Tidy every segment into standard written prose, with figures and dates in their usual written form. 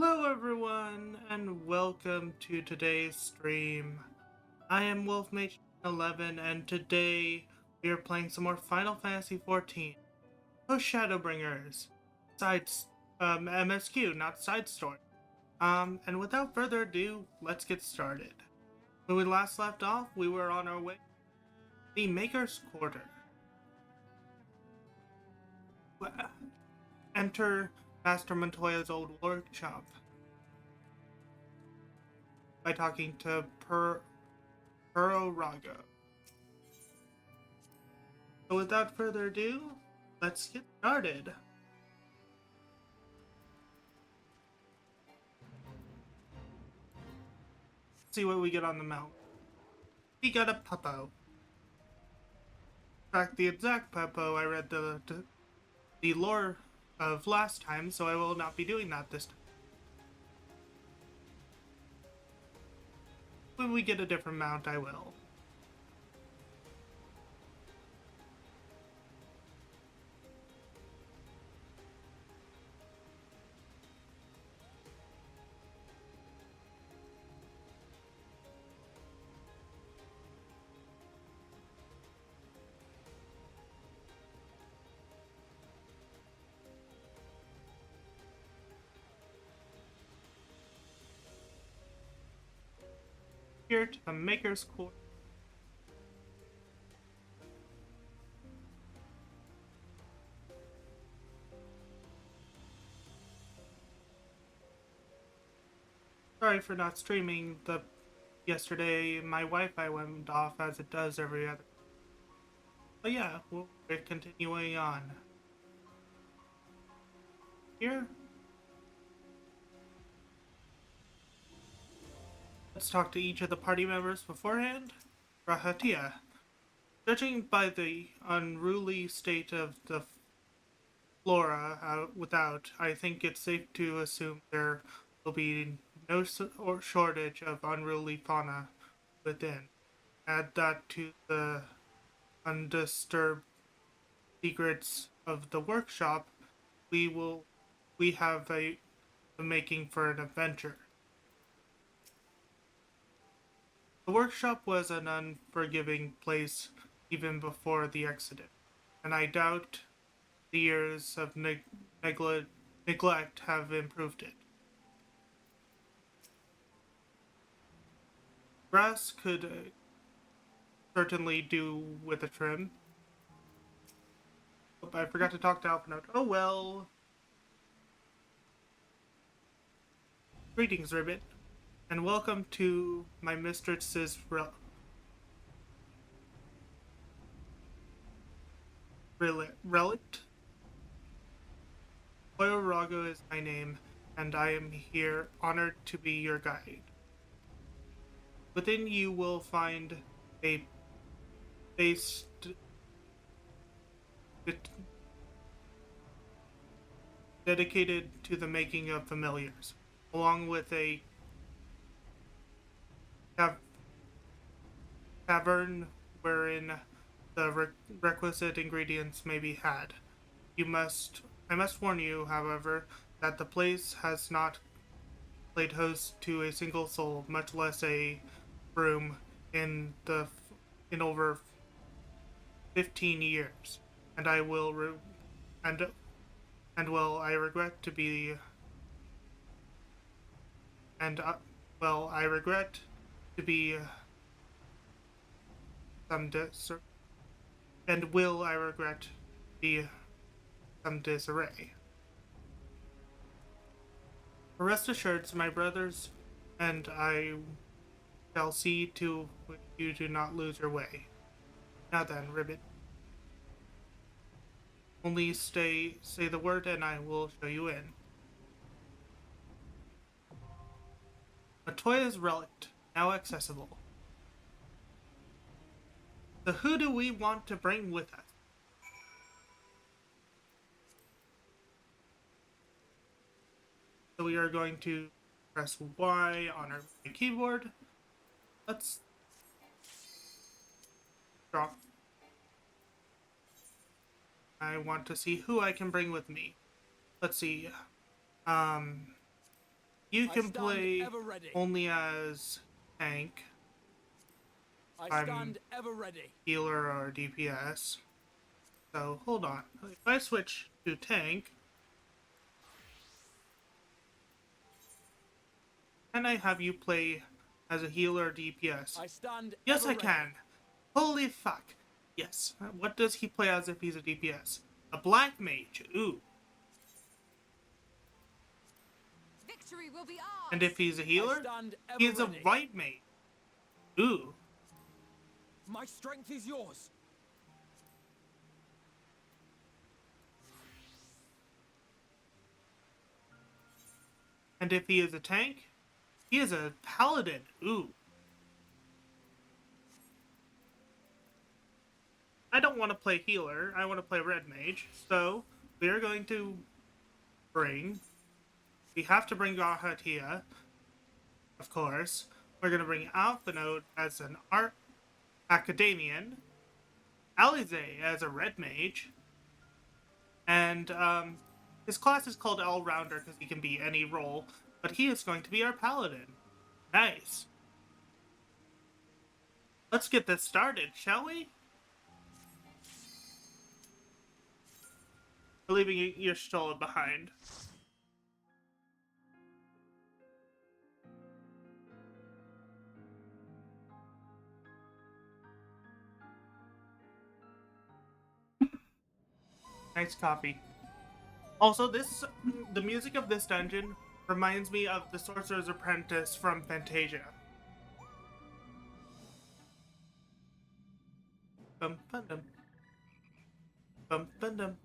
Hello everyone, and welcome to today's stream. I am Mage 11, and today we are playing some more Final Fantasy 14. Oh, Shadowbringers. Sides, MSQ, not side story. And without further ado, let's get started. When we last left off, we were on our way to the Maker's Quarter. Enter Master Montoya's old workshop by talking to Rago. So without further ado, let's get started. See what we get on the mount. We got a Puppo. In fact, the exact Puppo I read the lore of last time, so I will not be doing that this time. When we get a different mount, I will. Here to the Maker's Quarter. Sorry for not streaming yesterday. My Wi-Fi went off as it does every other. But yeah, we're continuing on. Here. Let's talk to each of the party members beforehand. Rahatia. Judging by the unruly state of the flora without, I think it's safe to assume there will be no shortage of unruly fauna within. Add that to the undisturbed secrets of the workshop, we have the making for an adventure. The workshop was an unforgiving place even before the Exodus, and I doubt the years of neglect have improved it. Grass could certainly do with a trim. Oh, I forgot to talk to Alphinote. Oh well. Greetings, Ribbit, and welcome to my mistress's relict. Oyo Rago is my name, and I am here honored to be your guide. Within you will find a base dedicated to the making of familiars, along with a tavern wherein the requisite ingredients may be had. I must warn you, however, that the place has not played host to a single soul, much less a room, in over 15 years, and I regret to be I regret to be I regret to be some disarray. Rest assured, my brothers and I shall see to which you do not lose your way. Now then, Ribbit. Only say the word and I will show you in. Montoya's relic, now accessible. So who do we want to bring with us? So we are going to press Y on our keyboard. Let's drop. I want to see who I can bring with me. Let's see. You I can stand play ever ready. only as tank, I I'm stand ever ready. healer or DPS. So hold on. If I switch to tank, can I have you play as a healer or DPS? I stand Yes, ever I ready. can. Holy fuck. Yes. What does he play as if he's a DPS? A black mage. Ooh. Victory will be And ours. if he's a I healer, stand he ever is a ready. white mage. Ooh. My strength is yours. And if he is a tank, he is a paladin. Ooh. I don't want to play healer. I want to play red mage. So we are going to bring. We have to bring Gahatia, of course. We're going to bring Alphinaud as an art academian, Alize as a red mage, and his class is called All Rounder because he can be any role, but he is going to be our paladin. Nice. Let's get this started, shall we? We're leaving your stall behind. Nice copy. Also, the music of this dungeon reminds me of the Sorcerer's Apprentice from Fantasia. Bum bum dum. Bum bum dum.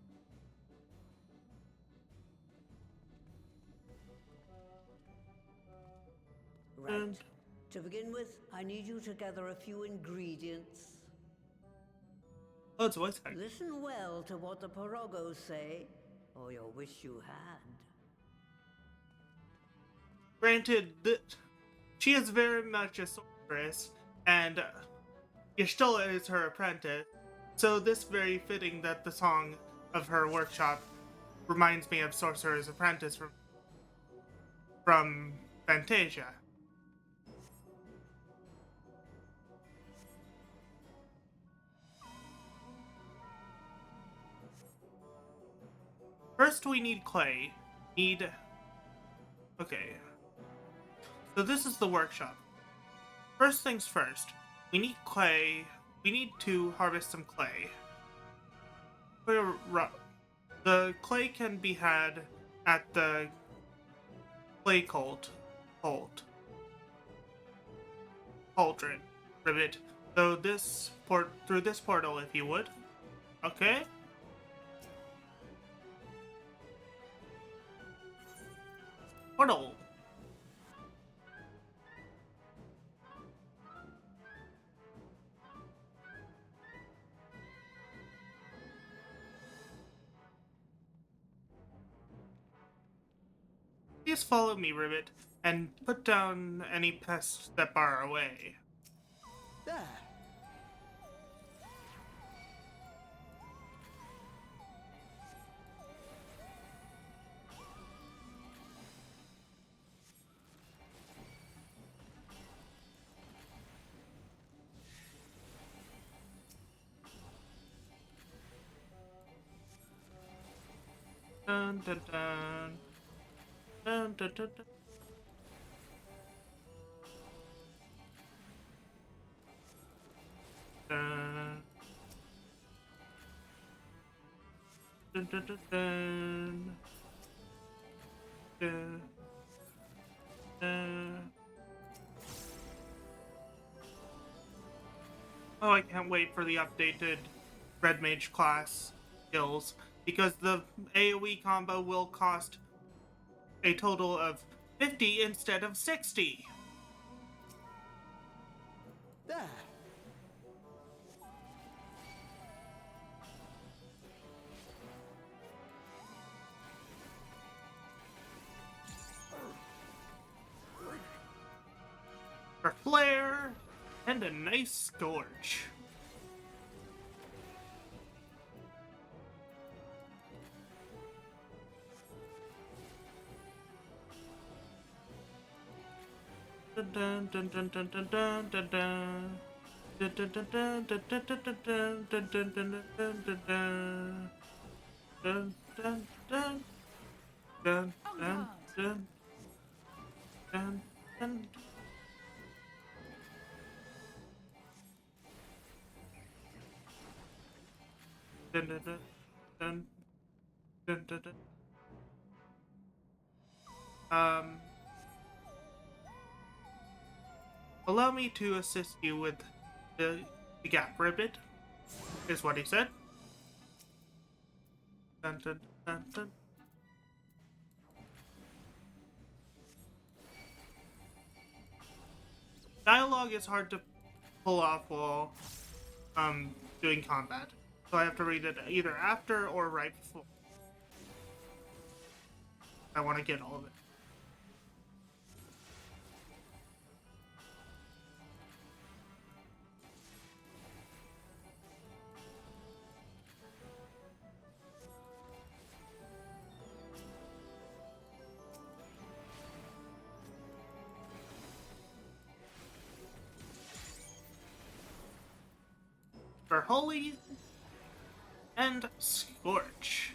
Right. To begin with, I need you to gather a few ingredients. Oh, it's a voice actor. Listen well to what the Porogos say, or you'll wish you had. Granted, she is very much a sorceress, and Y'shtola is her apprentice, so this very fitting that the song of her workshop reminds me of Sorcerer's Apprentice from Fantasia. First, we need clay. Okay. So this is the workshop. First things first. We need clay. We need to harvest some clay. The clay can be had at the clay cauldron. Ribbit. So through this portal, if you would. Okay. Portal. Please follow me, Ribbit, and put down any pests that bar our way. There. Dun dun dun. Dun dun dun dun. Dun. Dun dun dun dun. Dun. Dun. Oh, I can't wait for the updated Red Mage class skills, because the AoE combo will cost a total of 50 instead of 60. There. For flair and a nice scorch. Dun dun dun dun dun dun dun dun dun. Dun dun dun dun dun dun dun dun dun dun dun dun dun dun dun. Dun dun dun dun On dun guard. dun dun dun. Dun dun dun dun dun dun dun. Um, allow me to assist you with the gap ribbit, is what he said. Dun dun dun dun. Dialogue is hard to pull off while doing combat, so I have to read it either after or right before. I want to get all of it. For Holy and Scorch.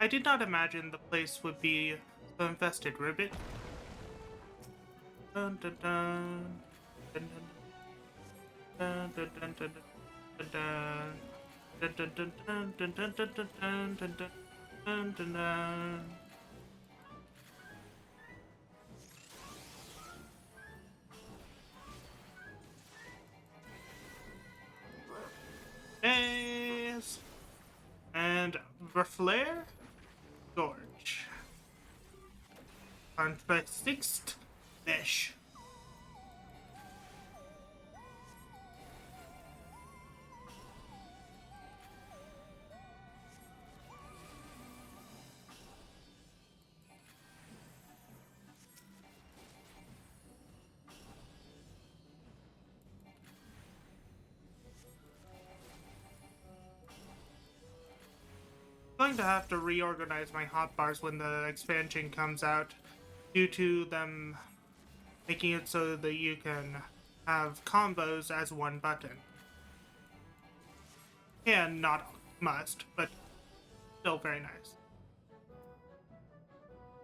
I did not imagine the place would be so infested, Ribbit. Dun dun dun. Dun dun dun dun dun dun dun. Dun dun dun dun dun dun dun dun dun dun dun dun dun. Yes. And Verflair Gorge. On the sixth fish. Going to have to reorganize my hotbars when the expansion comes out, due to them making it so that you can have combos as one button. And not must, but still very nice.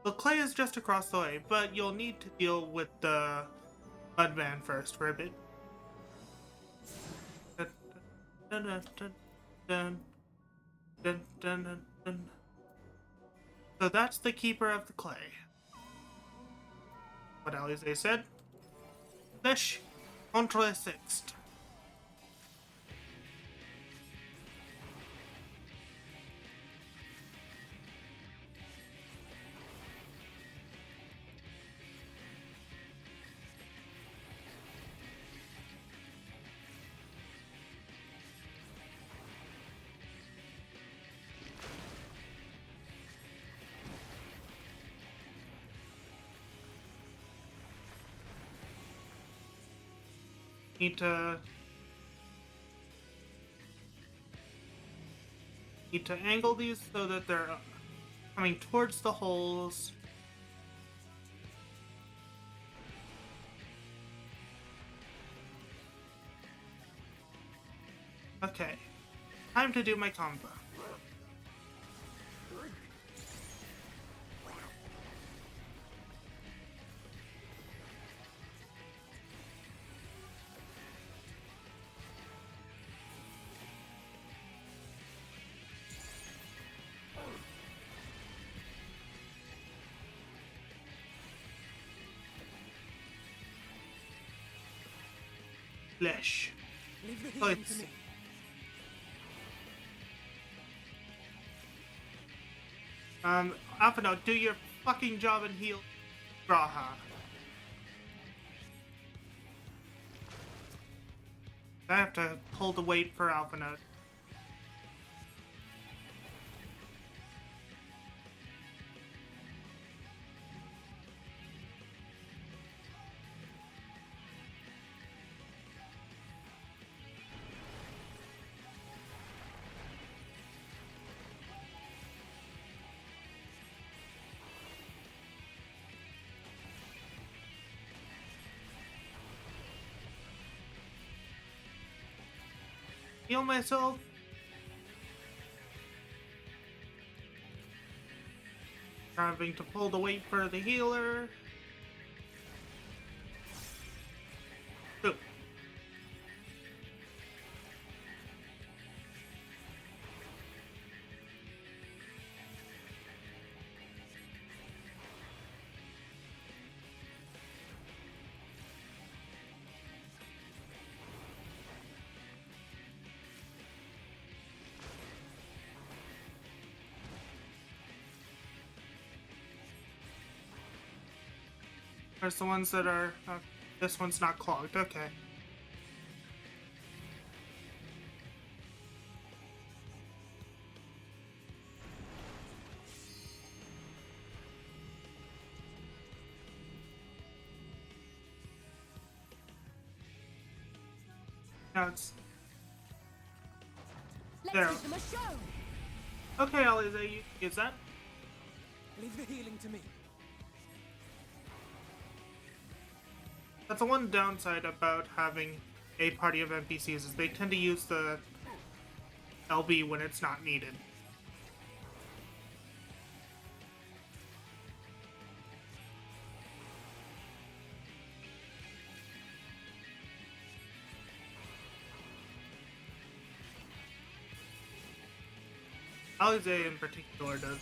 The clay is just across the way, but you'll need to deal with the Mudman first, Ribbit. Dun, dun, dun, dun, dun. Dun, dun, dun, dun. So that's the keeper of the clay. What Alize said. Fish contre le sixth. Need to angle these so that they're coming towards the holes. Okay, time to do my combo. Flesh. Leave the Oh, healing to it's- me. Alphino, do your fucking job and heal Graha. I have to pull the weight for Alphino. heal myself. Having to pull the weight for the healer. Ooh. There's the ones that are... this one's not clogged, okay. Now it's... Let's there. give them a show. Okay, Alize, you is that? Leave the healing to me. That's the one downside about having a party of NPCs is they tend to use the LB when it's not needed. Alize in particular does it.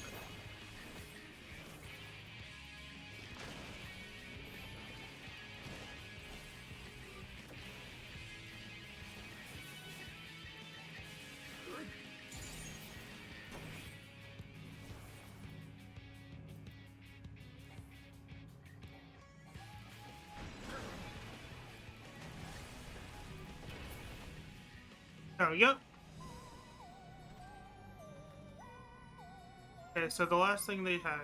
There we go. Okay, so the last thing they had,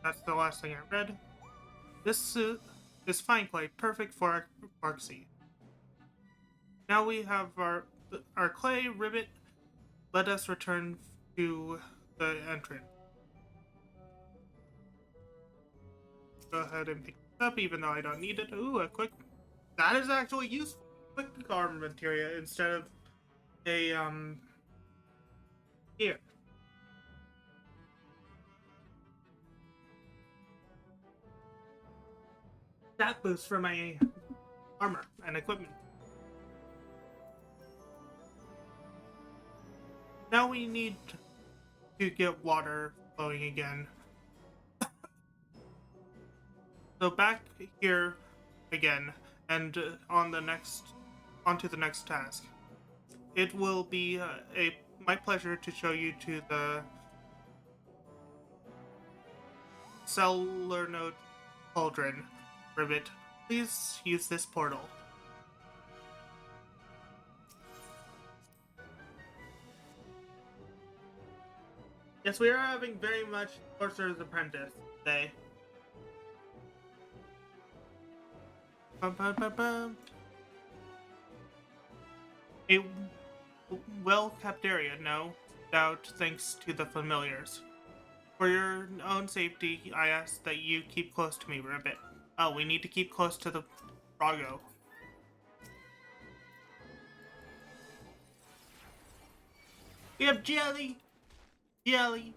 that's the last thing I read. This is fine clay, perfect for Ffxiv. Now we have our clay ribbit. Let us return to the entrance. Go ahead and pick it up, even though I don't need it. Ooh, a quick. That is actually useful. Quick armamenteria instead of a here. That boost for my armor and equipment. Now we need to get water flowing again. So back here again, and onto the next task. It will be my pleasure to show you to the cellular node cauldron. Ribbit, please use this portal. Yes, we are having very much Sorcerer's Apprentice today. Bum, bum, bum, bum. A well-kept area, no doubt, thanks to the familiars. For your own safety, I ask that you keep close to me, Ribbit. Oh, we need to keep close to the Brago. We have Jelly! Jelly!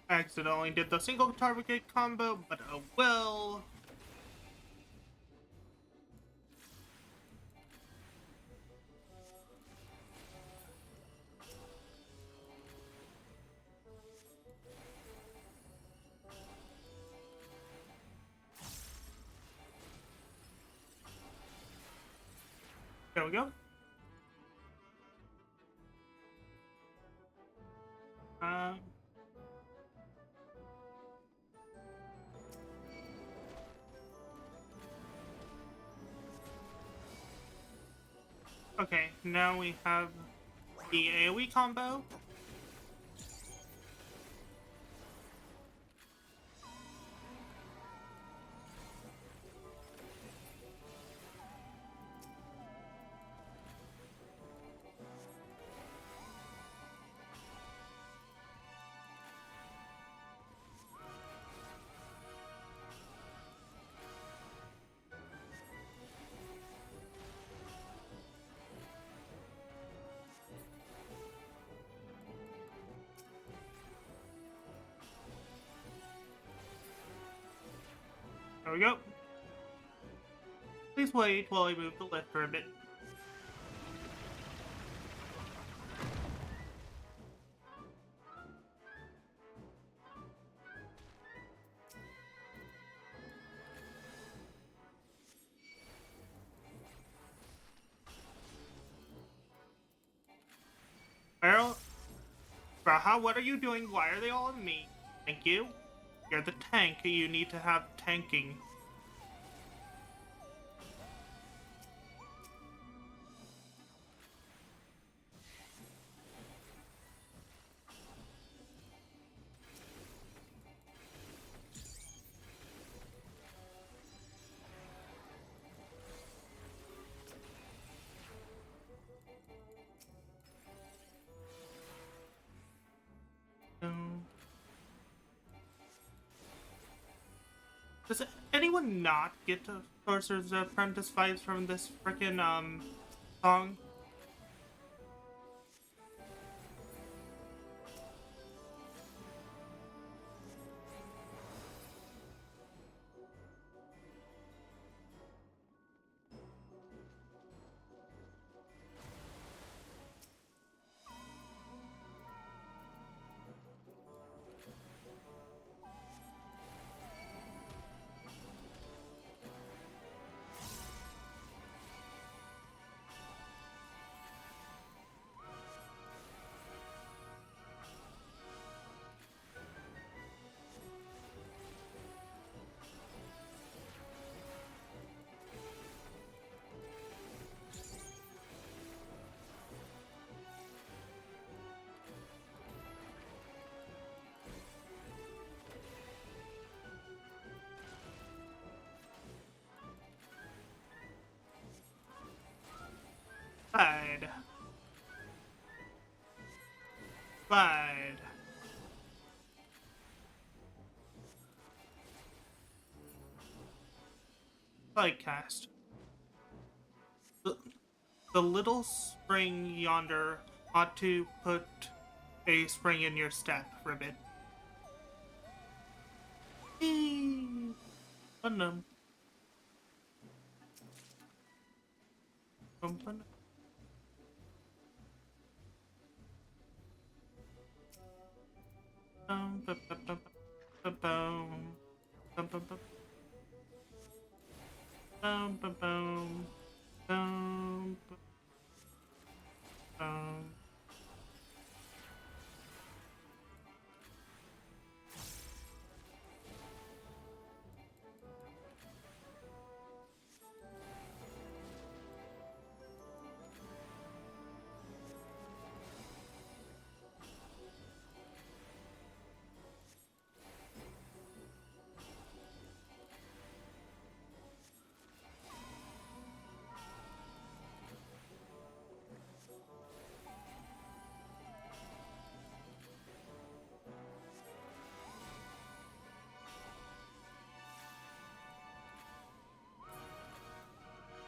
I accidentally did the single target combo, but oh well. There we go. Okay, now we have the AoE combo. There we go. Please wait while I move the lift for a bit. Well, Raha, what are you doing? Why are they all on me? Thank you. You're the tank. You need to have tanking. Does anyone not get to Sorcerer's Apprentice vibes from this frickin' song? Slide. Slide. Slidecast. The little spring yonder ought to put a spring in your step, Ribbit. Bum, bum, bum. Bum, bum, bum, bum, bum, bum. Bum, bum, bum. Bum, bum, bum. Bum, bum, bum.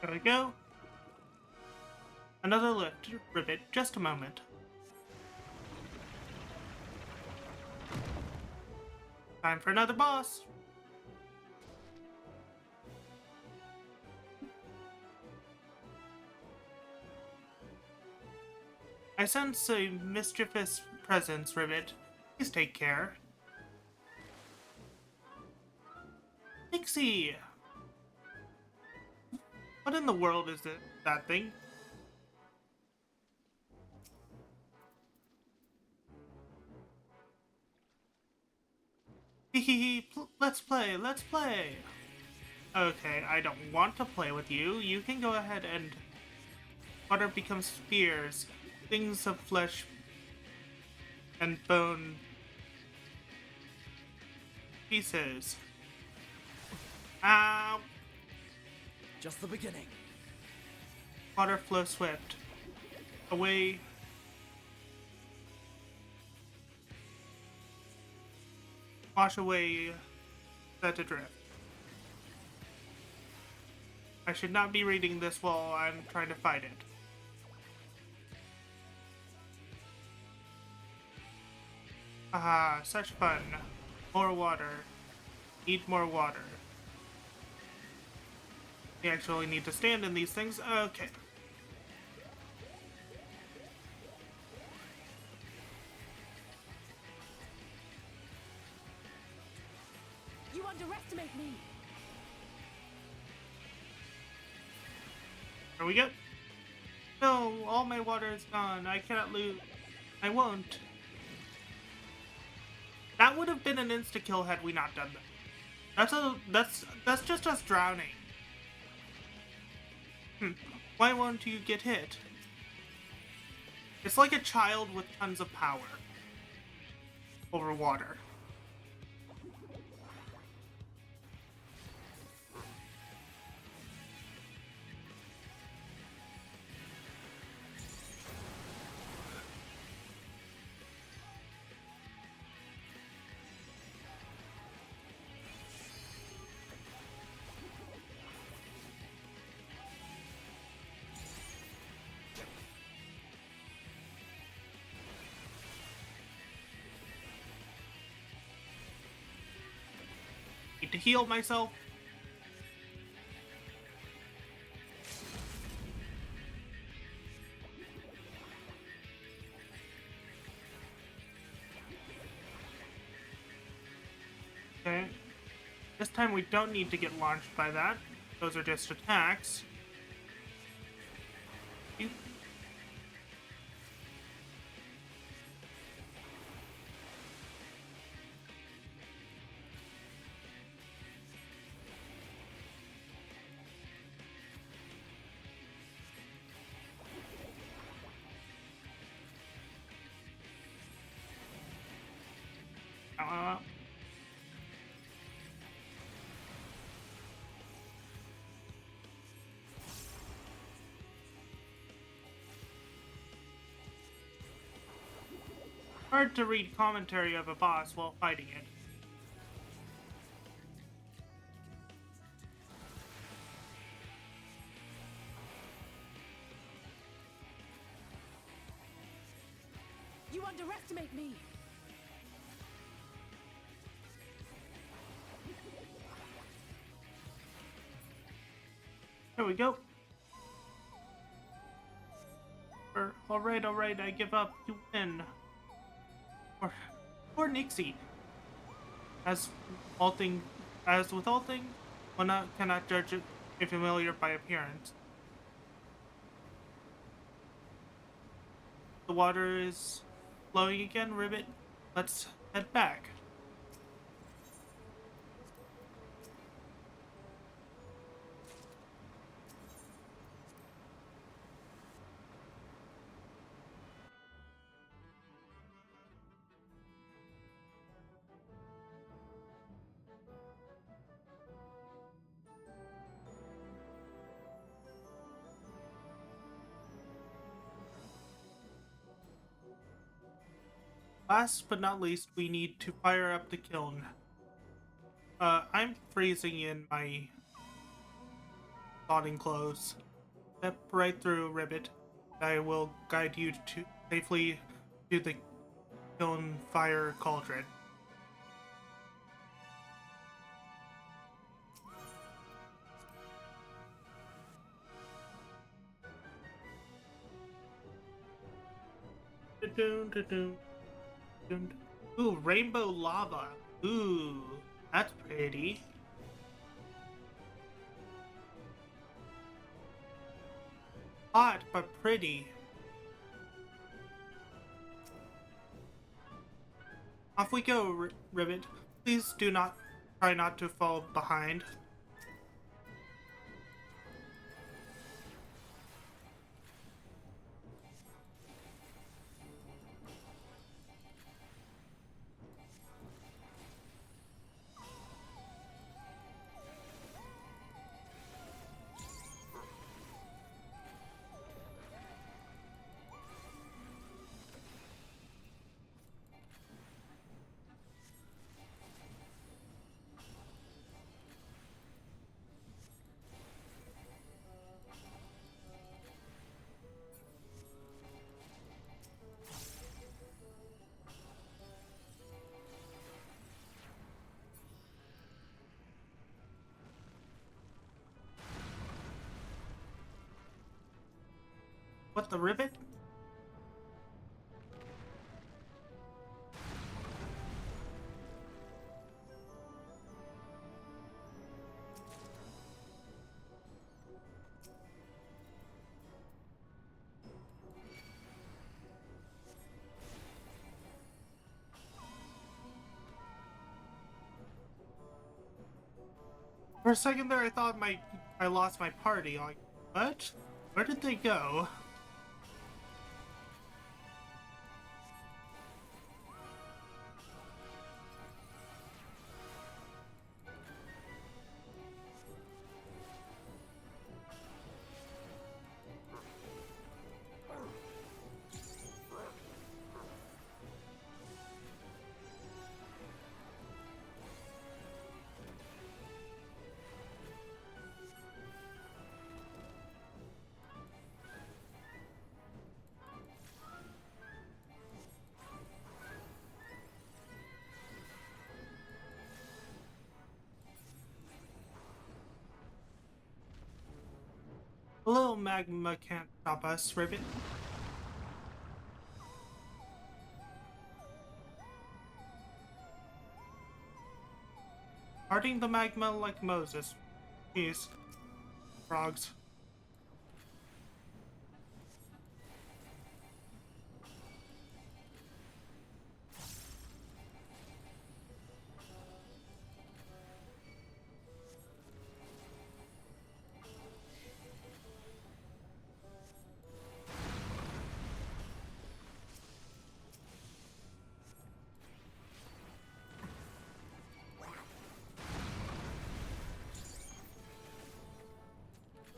There we go. Another lift, Ribbit. Just a moment. Time for another boss. I sense a mischievous presence, Ribbit. Please take care. Pixie! What in the world is it, that thing? Hehehe, let's play, let's play! Okay, I don't want to play with you. You can go ahead and... Water becomes spears, things of flesh and bone pieces. Ow! Just the beginning. Water flow swift. Away. Wash away. Set adrift. I should not be reading this while I'm trying to fight it. Ah, such fun. More water. Need more water. We actually need to stand in these things. Okay. You underestimate me. There we go. No, all my water is gone. I cannot lose. I won't. That would have been an insta-kill had we not done that. That's just us drowning. Why won't you get hit? It's like a child with tons of power over water. Need to heal myself. Okay. This time we don't need to get launched by that. Those are just attacks. Uh, Hard to read commentary of a boss while fighting it. You underestimate me. There we go. Alright, I give up. You win. Or Nixie. As with all things, one cannot judge a familiar by appearance. The water is flowing again, Ribbit. Let's head back. Last but not least, we need to fire up the kiln. I'm freezing in my thawing clothes. Step right through, Ribbit. I will guide you to safely to the kiln fire cauldron. Ooh, rainbow lava. Ooh, that's pretty. Hot, but pretty. Off we go, Ribbit. Please do not try not to fall behind. What, the ribbit? For a second there, I thought I lost my party. Like, what? Where did they go? A little magma can't stop us, ribbit. Parting the magma like Moses. Jeez. Frogs.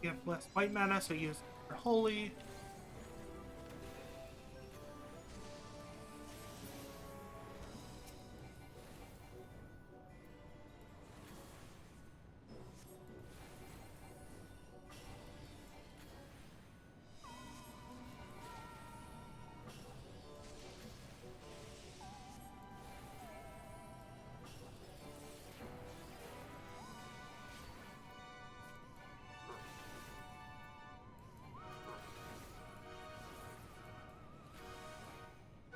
You have less white mana, so use your holy.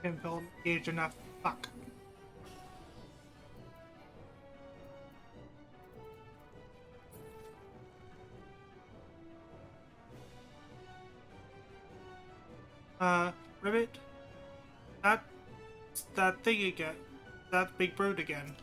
Can't feel Mage enough. Fuck. Ribbit? That thing again. That big brute again.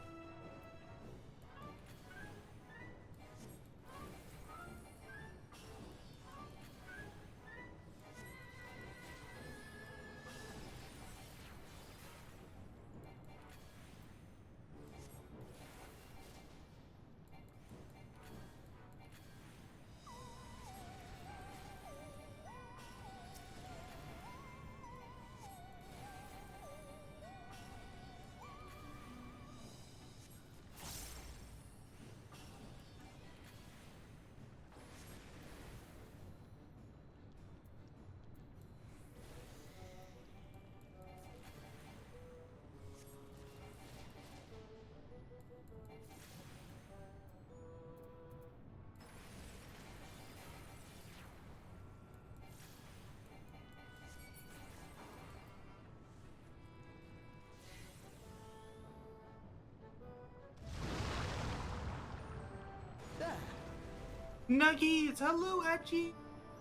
Nuggies! Hello, Edgy!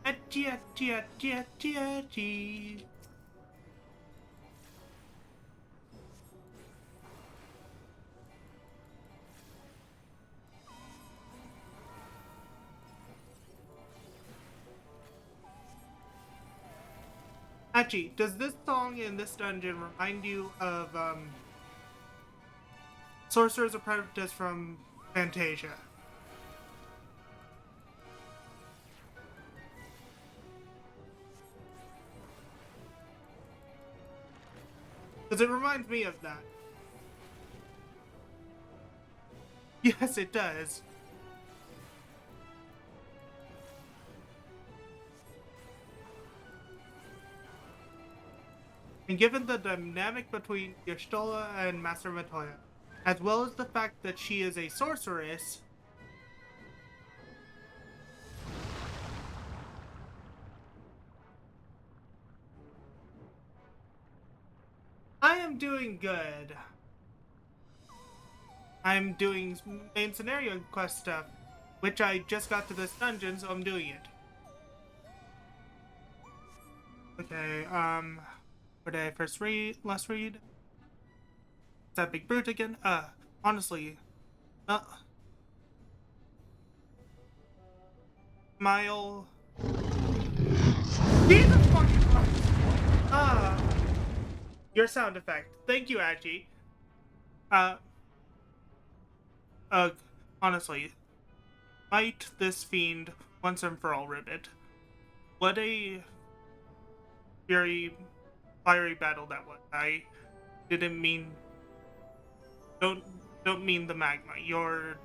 Edgy, edgy, edgy, edgy, edgy. Edgy, does this song in this dungeon remind you of, Sorcerer's Apprentice from Fantasia? Because it reminds me of that. Yes, it does. And given the dynamic between Y'shtola and Master Matoya, as well as the fact that she is a sorceress, am doing good. I'm doing main scenario quest stuff, which I just got to this dungeon, so I'm doing it. Okay, where did I first read? Last read? Is that big brute again? Honestly, Mile. Jesus fucking Christ! Your sound effect. Thank you, Agi. Uh, honestly, fight this fiend once and for all, Ribbit. What a fiery battle that was. I didn't mean. Don't mean the magma. Your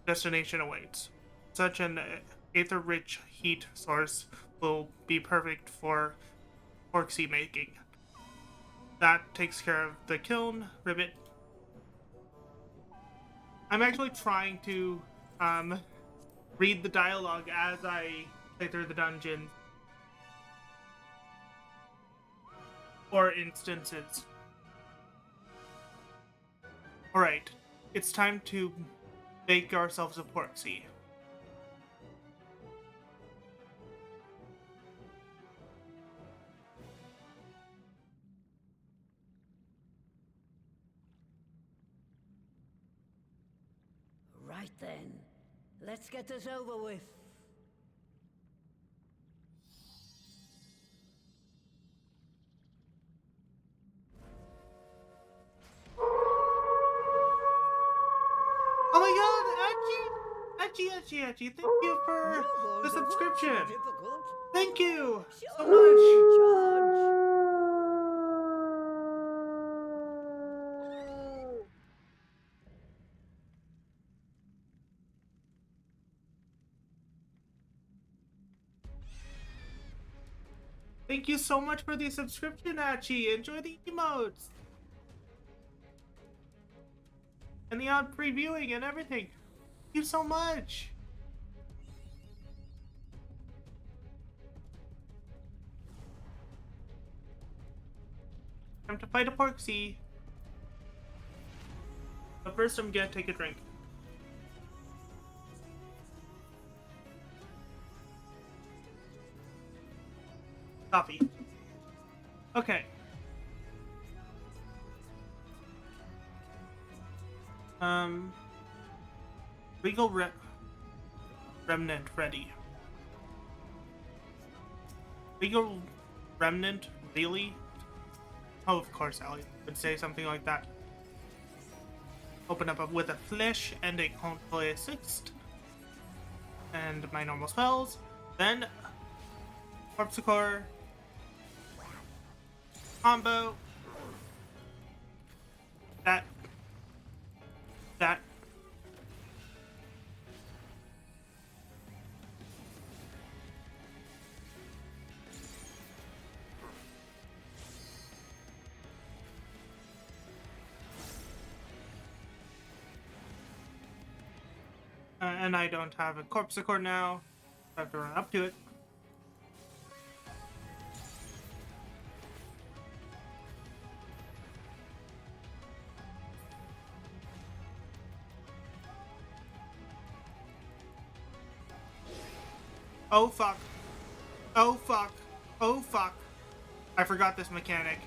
destination awaits. Such an aether-rich heat source will be perfect for Ffxiv making. That takes care of the kiln, Ribbit. I'm actually trying to read the dialogue as I play through the dungeon. Or instances. Alright, it's time to make ourselves a Ffxiv. Right then, let's get this over with. Oh my god, Achi, thank you for the subscription. Thank you so much. Thank you so much for the subscription, Achi. Enjoy the emotes. And the odd previewing and everything. Thank you so much. Time to fight a Ffxiv. But first I'm gonna take a drink. Coffee. Okay. Regal Remnant ready. Regal Remnant, really? Oh, of course, Allie would say something like that. Open up with a flesh and a control assist. And my normal spells. Then, Corpsicore. Combo. That. And I don't have a Corpsicore now. I have to run up to it. Oh fuck. Oh fuck. Oh fuck. I forgot this mechanic.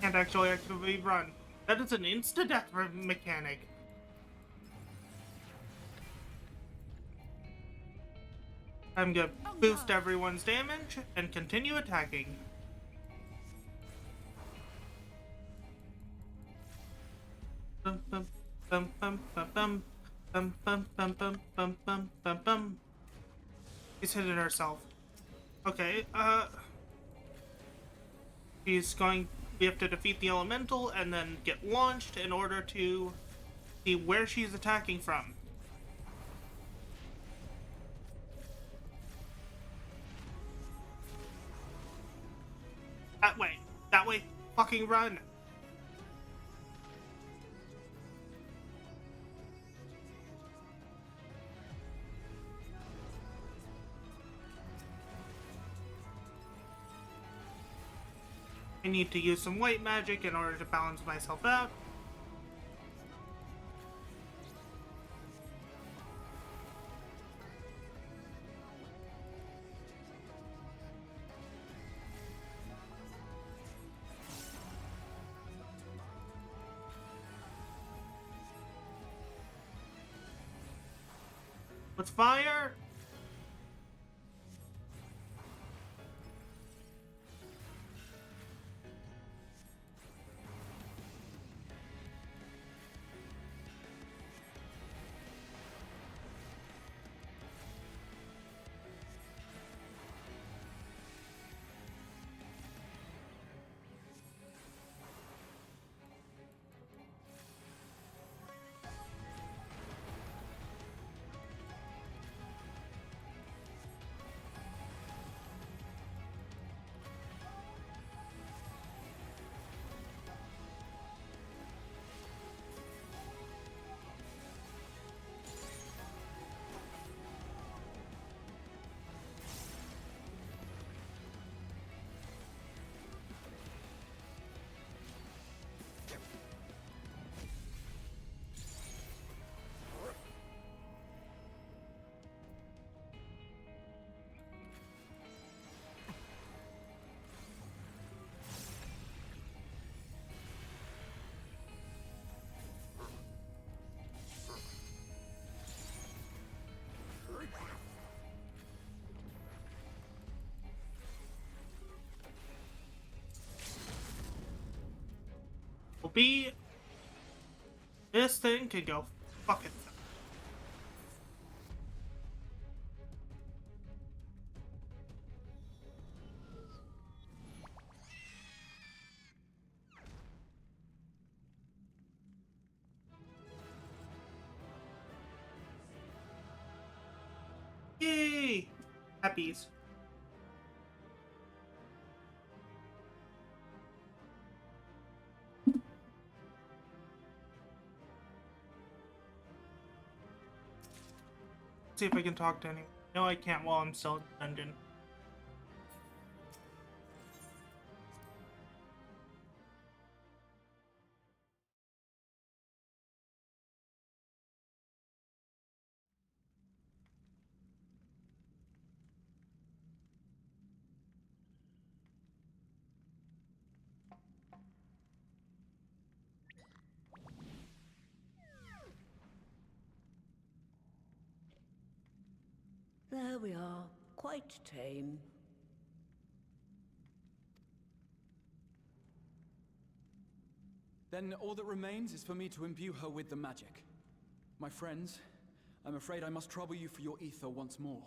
Can't actually actively run. That is an insta-death mechanic. I'm gonna boost everyone's damage and continue attacking. Bum bum bum bum bum bum bum bum bum bum bum bum bum. She's hitting herself. Okay, we have to defeat the elemental and then get launched in order to see where she's attacking from. That way fucking run. I need to use some white magic in order to balance myself out. Let's fire! Be this thing could go fuck itself. Yay! Happies. See if I can talk to anyone. No, I can't while I'm still in the dungeon. There we are, quite tame. Then all that remains is for me to imbue her with the magic. My friends, I'm afraid I must trouble you for your ether once more.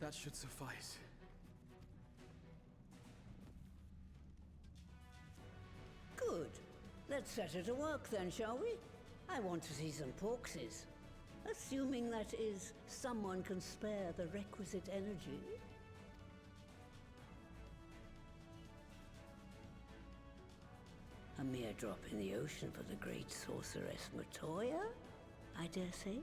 That should suffice. Good. Let's set her to work then, shall we? I want to see some porkses. Assuming that is, someone can spare the requisite energy. A mere drop in the ocean for the great sorceress Matoya, I dare say.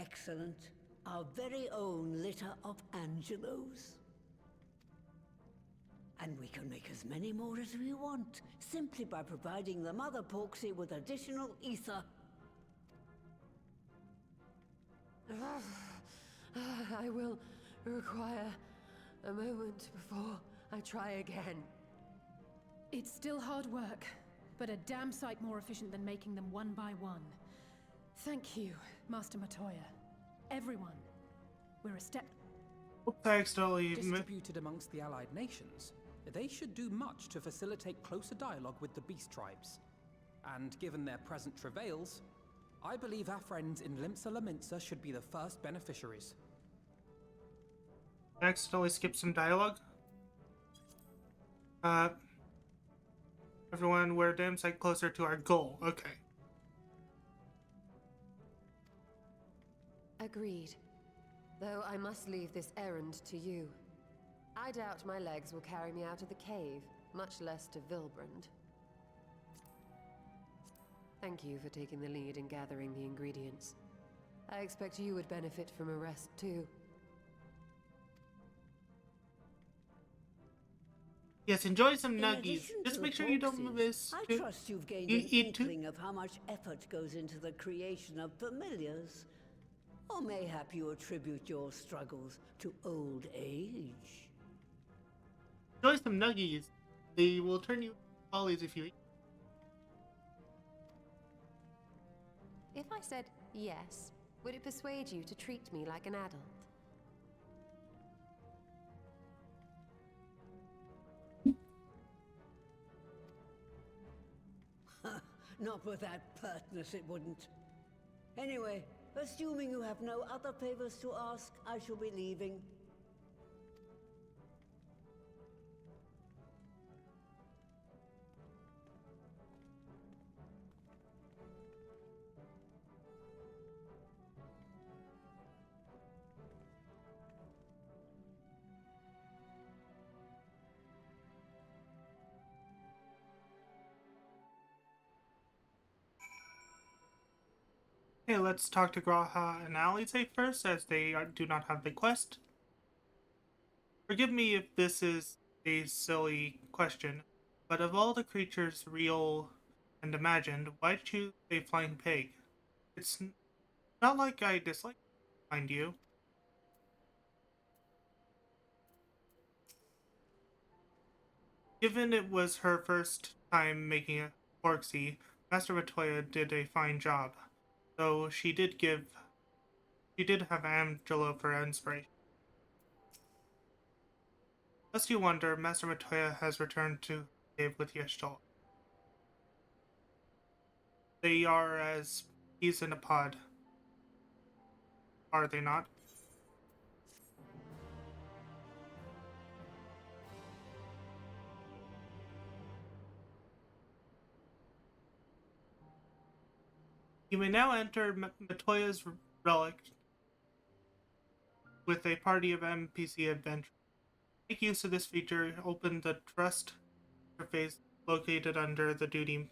Excellent. Our very own litter of Angelos. And we can make as many more as we want, simply by providing the Mother Porksy with additional ether. I will require a moment before I try again. It's still hard work, but a damn sight more efficient than making them one by one. Thank you, Master Matoya. Everyone. We're a step... Oops, I accidentally Distributed amongst the allied nations, they should do much to facilitate closer dialogue with the beast tribes. And given their present travails, I believe our friends in Limsa Laminsa should be the first beneficiaries. accidentally skipped some dialogue. Everyone, we're a damn sight closer to our goal. Okay. Agreed. Though I must leave this errand to you. I doubt my legs will carry me out of the cave, much less to Vilbrand. Thank you for taking the lead in gathering the ingredients. I expect you would benefit from a rest too. Yes, enjoy some In nuggies. addition Just to make the sure you don't Porksies, miss. I trust you've gained You an eat too? inkling of how much effort goes into the creation of familiars. Or mayhap you attribute your struggles to old age. Enjoy some nuggies. They will turn you ollies if you eat. If I said yes, would it persuade you to treat me like an adult? Not with that pertness, it wouldn't. Anyway, assuming you have no other favors to ask, I shall be leaving. Okay, let's talk to Graha and Alisae first, as they do not have the quest. Forgive me if this is a silly question, but of all the creatures real and imagined, why choose a flying pig? It's not like I dislike it, mind you. Given it was her first time making a Porksy, Master Matoya did a fine job, though she did have Angelo for inspiration. Lest you wonder, Master Matoya has returned to cave with Yeshtal. They are as peas in a pod, are they not? You may now enter Matoya's relic with a party of NPC adventurers. Make use of this feature. Open the trust interface located under duty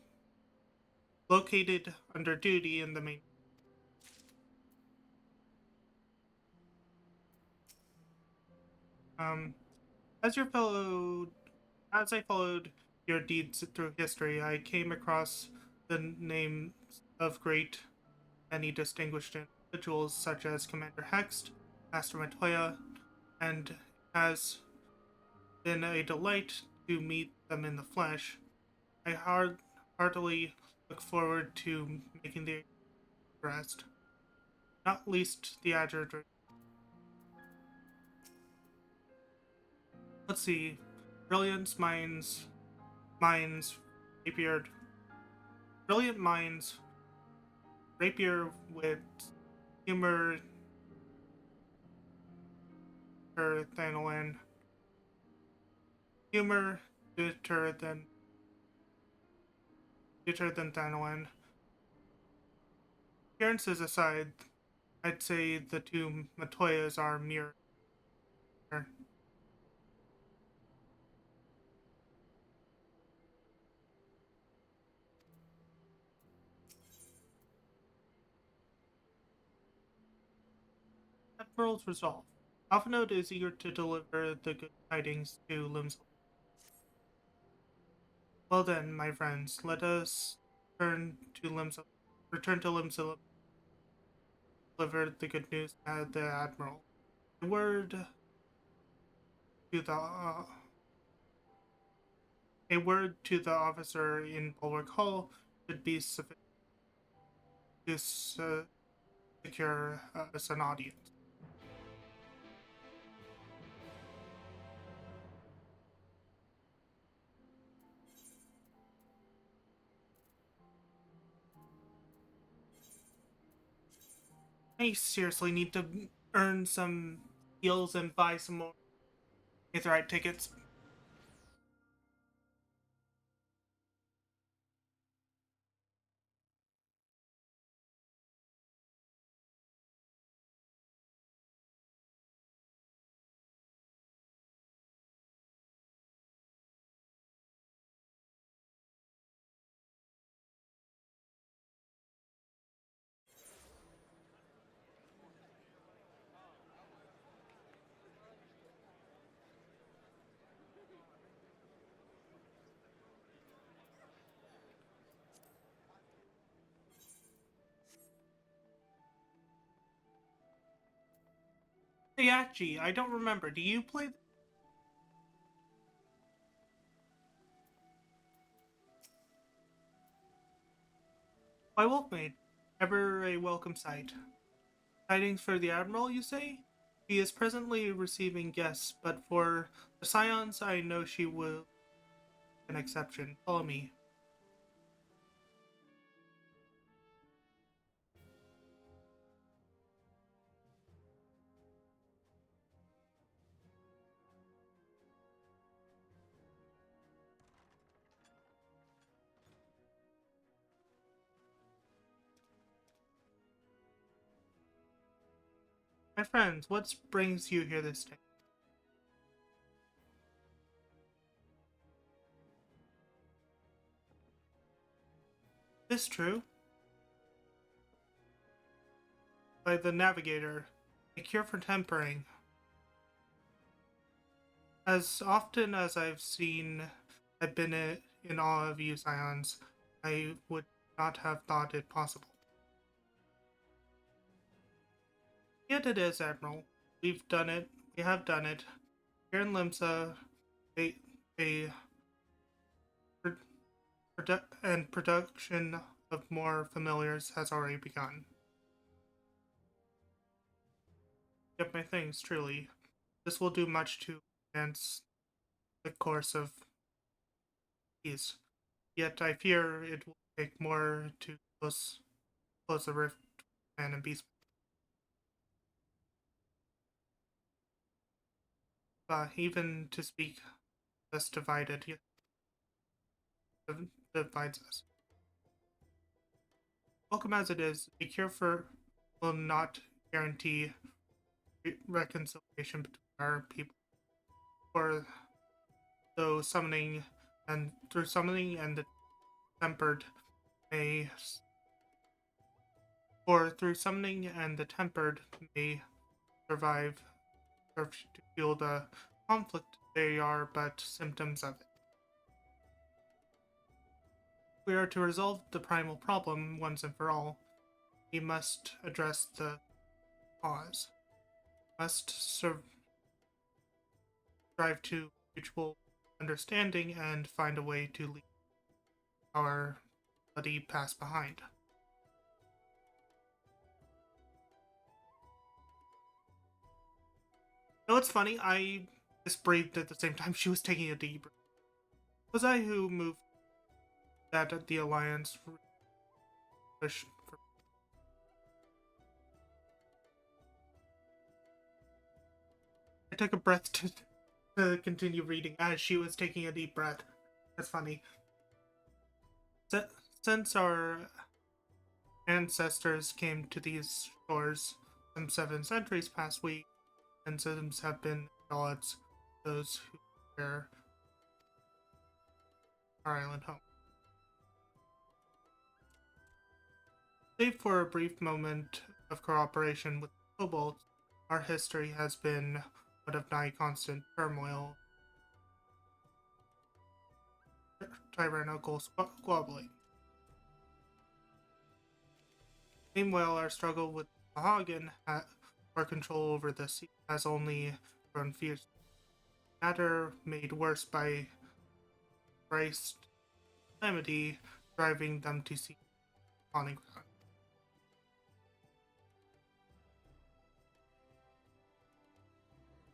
in the main. As I followed your deeds through history, I came across the names of great many distinguished individuals such as Commander Hext, Master Matoya, and it has been a delight to meet them in the flesh. I heartily look forward to making the rest, not least the adjutant. Let's see. Brilliance minds, rapier. Brilliant minds, rapier with humor, Thanalan. Humor, bitter than Thanalan. Appearances aside, I'd say the two Matoyas are mirror. Admiral's resolve. Alphanote is eager to deliver the good tidings to Limsa. Well then, my friends, let us return to Limsa, deliver the good news to the Admiral. A word to the officer in Bulwark Hall should be sufficient to secure us an audience. I seriously need to earn some skills and buy some more Aetherite tickets. Hey, Achi, I don't remember. Do you play? Why, Wolfmaid, ever a welcome sight. Tidings for the Admiral, you say? He is presently receiving guests, but for the Scions, I know she will an exception. Follow me. My friends, what brings you here this day? This true? By the Navigator, a cure for tempering. As often as I've been in awe of you, Scions. I would not have thought it possible. Yet it is, Admiral. We've done it. We have done it. Here in Limsa, a production of more familiars has already begun. Yep, my thanks, truly. This will do much to advance the course of peace. Yet I fear it will take more to close the rift between man and beast. Even to speak thus divided, yet divides us. Welcome as it is, a cure for will not guarantee reconciliation between our people. For though summoning and through summoning and the tempered may or through summoning and the tempered may survive serve to fuel the conflict, they are but symptoms of it. If we are to resolve the primal problem once and for all, we must address the cause. Must strive to mutual understanding and find a way to leave our bloody past behind. No, it's funny, I just breathed at the same time she was taking a deep breath. Was I who moved that the Alliance push for. I took a breath to continue reading as she was taking a deep breath. That's funny. Since our ancestors came to these shores some 7 centuries past, we and systems have been gods, those who share our island home. Save for a brief moment of cooperation with the kobolds, our history has been one of nigh constant turmoil, tyrannical squabbling. Meanwhile, our struggle with Mahogany for control over the sea has only grown fierce. Matter made worse by Christ's calamity, driving them to seek common ground.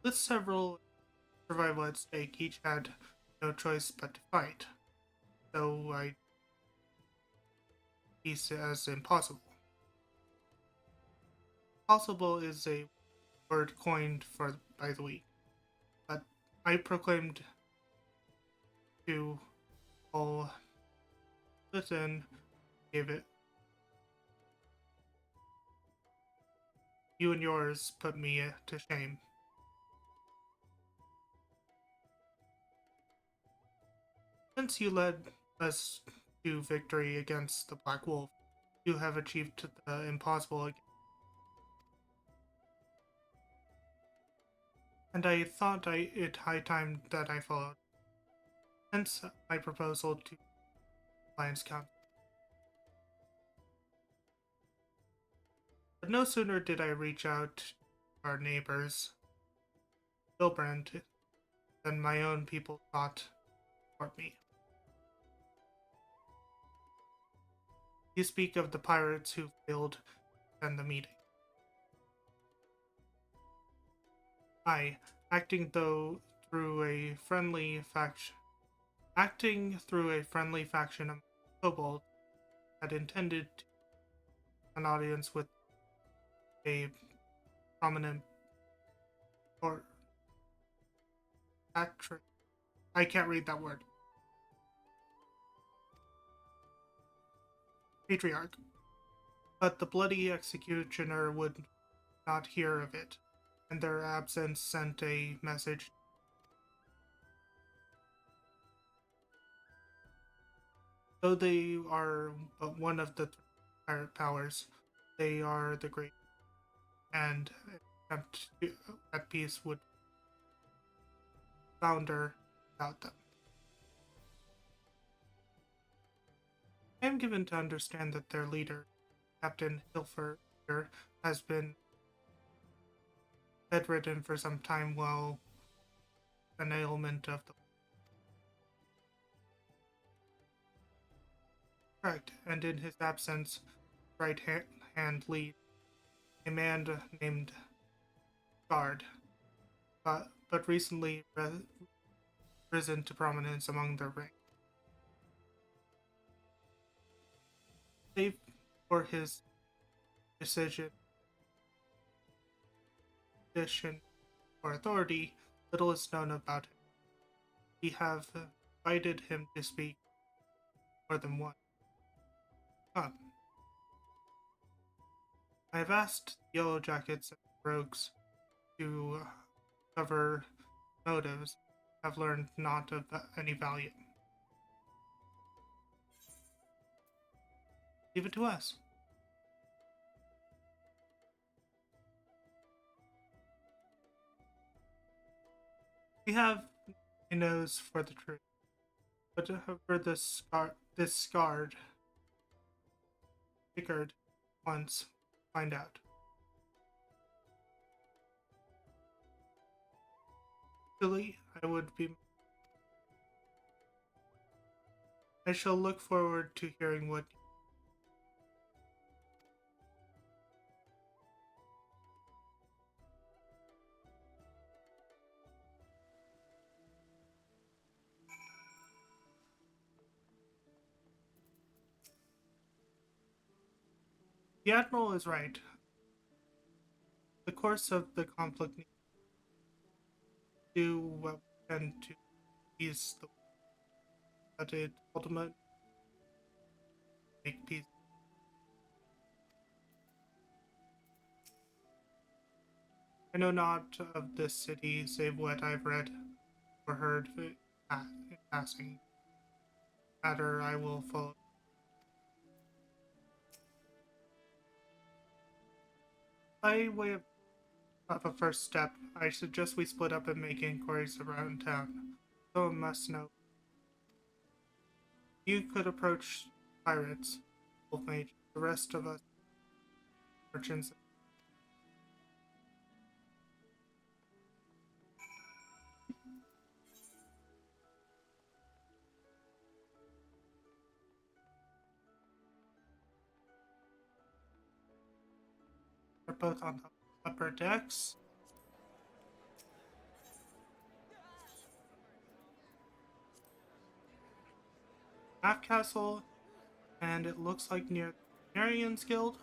With several survival at stake, each had no choice but to fight, though I see it as impossible. Possible is a word coined for by the weak, but I proclaimed to all listen, gave it. You and yours put me to shame. Since you led us to victory against the Black Wolf, you have achieved the impossible again. And I thought it high time that I followed. Hence my proposal to Alliance Council. But no sooner did I reach out to our neighbors, Gilbrand, than my own people sought to support me. You speak of the pirates who failed to attend the meeting. I, acting through a friendly faction of kobolds, had intended an audience with a prominent or patriarch. I can't read that word. Patriarch. But the bloody executioner would not hear of it, and their absence sent a message. Though they are but one of the pirate powers, they are the great, and attempt at peace would founder without them. I am given to understand that their leader, Captain Hilfer, has been bedridden for some time while an ailment of the correct, and in his absence, right hand lead, a man named Guard, but recently risen to prominence among their ranks. Save for his decision or authority, little is known about him. We have invited him to speak more than once. Come. I have asked the Yellow Jackets and Rogues to cover motives, have learned not of any value. Leave it to us. We have a nose for the truth, but for this scarred, stickered once, find out. Really, I shall look forward to hearing what. The Admiral is right. The course of the conflict needs to do what we can to ease the but it ultimately make peace. I know not of this city save what I've read or heard in passing. Matter I will follow. By way of of a first step, I suggest we split up and make inquiries around town. Someone must know. You could approach pirates, Wolf Mage. The rest of us merchants. They're both on the upper decks. Half Castle, and it looks like near Marian's Guild.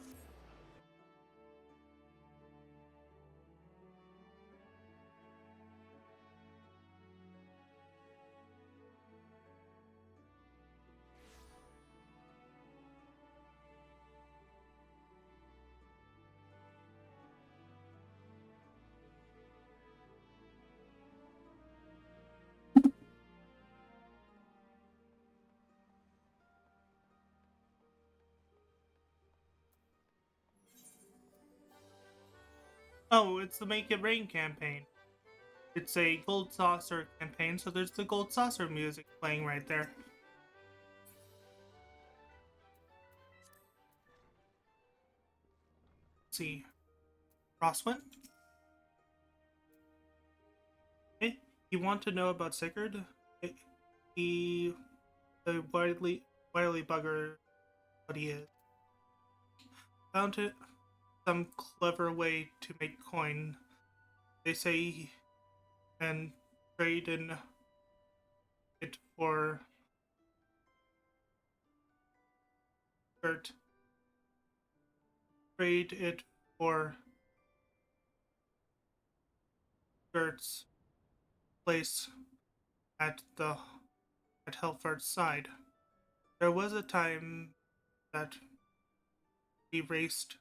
Oh, it's the Make It Rain campaign. It's a gold saucer campaign, so there's the gold saucer music playing right there. Let's see. Crosswind? Okay. You want to know about Sigurd? He the wily bugger what he is. Found it some clever way to make coin. They say and trade in it for dirt. Trade it for Gert's place at Helford's side. There was a time that he raced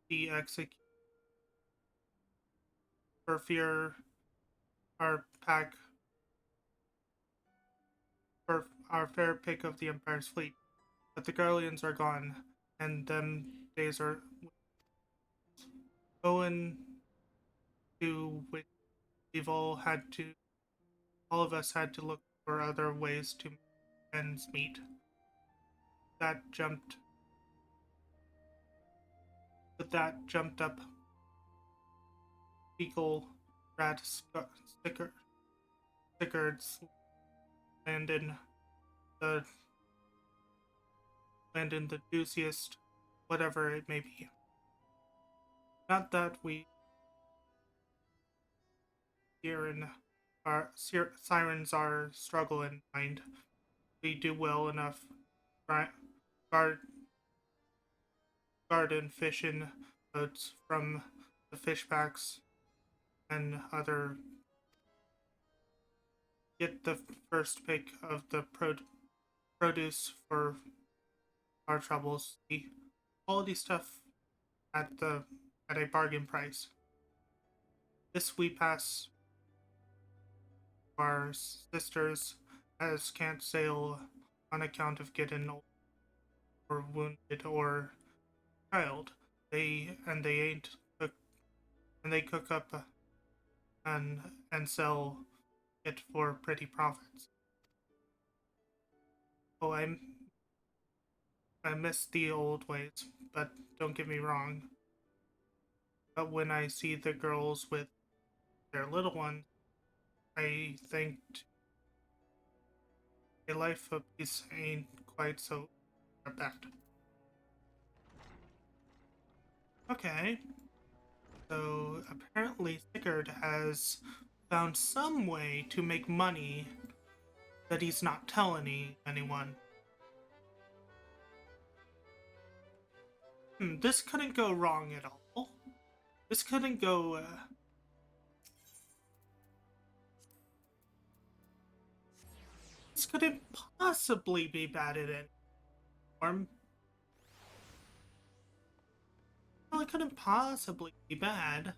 the execute for fear our pack for our fair pick of the Empire's fleet. But the Garleans are gone, and them days are going to which we've all of us had to look for other ways to make ends meet. That jumped up Eagle Rat Stickards land in the juiciest whatever it may be. Not that we here in our sirens are struggle in mind. We do well enough guard garden fishing boats from the fish packs and other get the first pick of the produce for our troubles. The quality stuff at a bargain price. This we pass our sisters as can't sail on account of getting old or wounded or child. They ain't cook and they cook up and sell it for pretty profits. Oh, I miss the old ways, but don't get me wrong. But when I see the girls with their little ones, I think a life of peace ain't quite so bad. Okay. So apparently Sigurd has found some way to make money that he's not telling anyone. This couldn't go wrong at all. This couldn't go. This couldn't possibly be bad at any form. Well, it couldn't possibly be bad.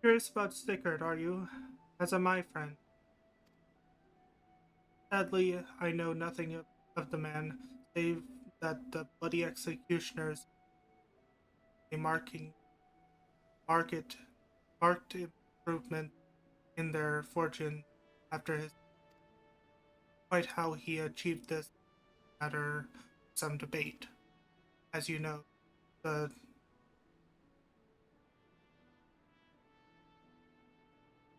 Curious about Stickard, are you? As am I, friend. Sadly, I know nothing of the man, save that the bloody executioners a market marked improvement in their fortune after his. Quite how he achieved this matter some debate. As you know, the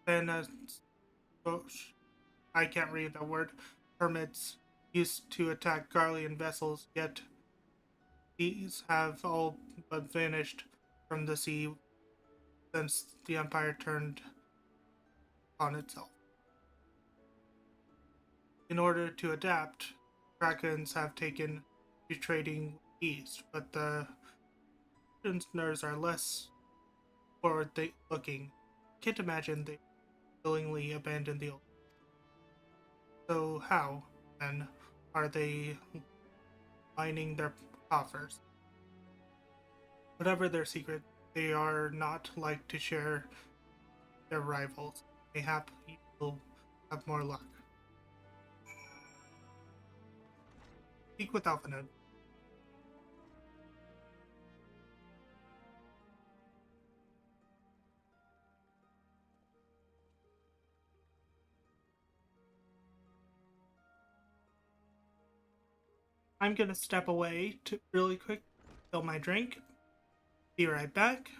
Thanos, I can't read the word, permits used to attack Garlean vessels, yet these have all but vanished from the sea since the Empire turned on itself. In order to adapt, Krakens have taken to trading east, but the prisoners are less forward-looking. Can't imagine they willingly abandon the old. So how, then, are they lining their coffers? Whatever their secret, they are not like to share their rivals. Mayhap you will have more luck. Speak with Alphanode. I'm gonna step away to really quick, fill my drink. Be right back.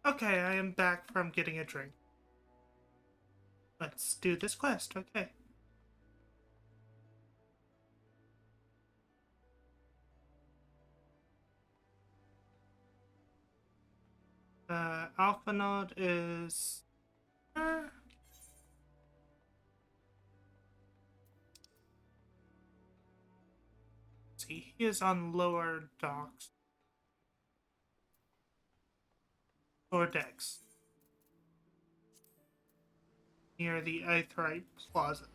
Okay, I am back from getting a drink. Let's do this quest, okay. Alpha Node is... see, he is on lower docks. Lower decks. Near the Aetherite Plaza.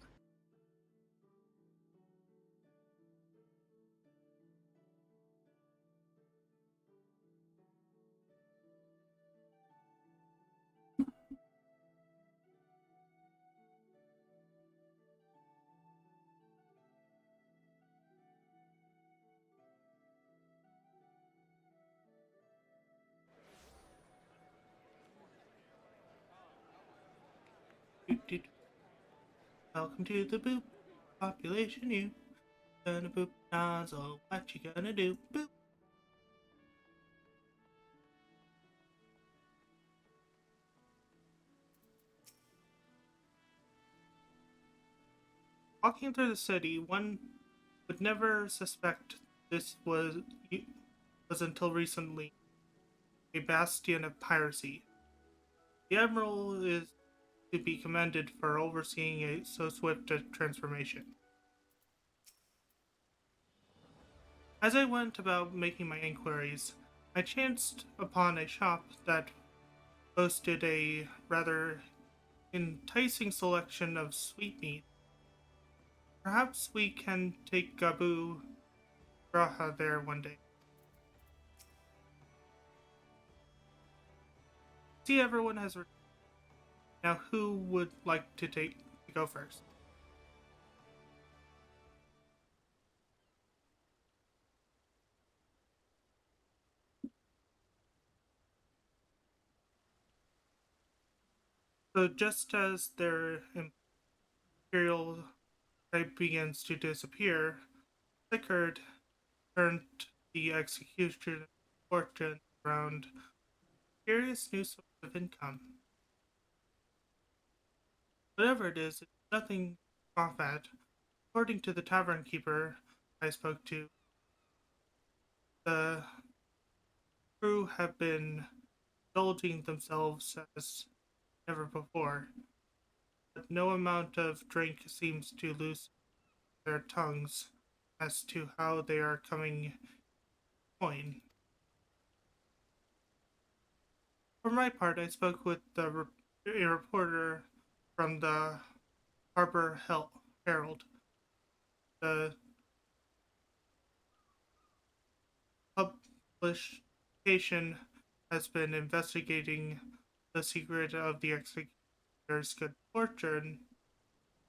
Welcome to the boop population. You gonna boop nozzle. What you gonna do? Boop. Walking through the city, one would never suspect this was until recently a bastion of piracy. The Admiral is to be commended for overseeing so swift a transformation. As I went about making my inquiries, I chanced upon a shop that boasted a rather enticing selection of sweetmeats. Perhaps we can take Gabu Graha there one day. See, everyone has returned. Now, who would like to go first? So, just as their imperial type begins to disappear, Sickard turned the execution fortune around a curious new source of income. Whatever it is, it's nothing to scoff at. According to the tavern keeper I spoke to, the crew have been indulging themselves as never before, but no amount of drink seems to loosen their tongues as to how they are coming coin. For my part, I spoke with a reporter from the Harbor Herald. The publication has been investigating the secret of the executor's good fortune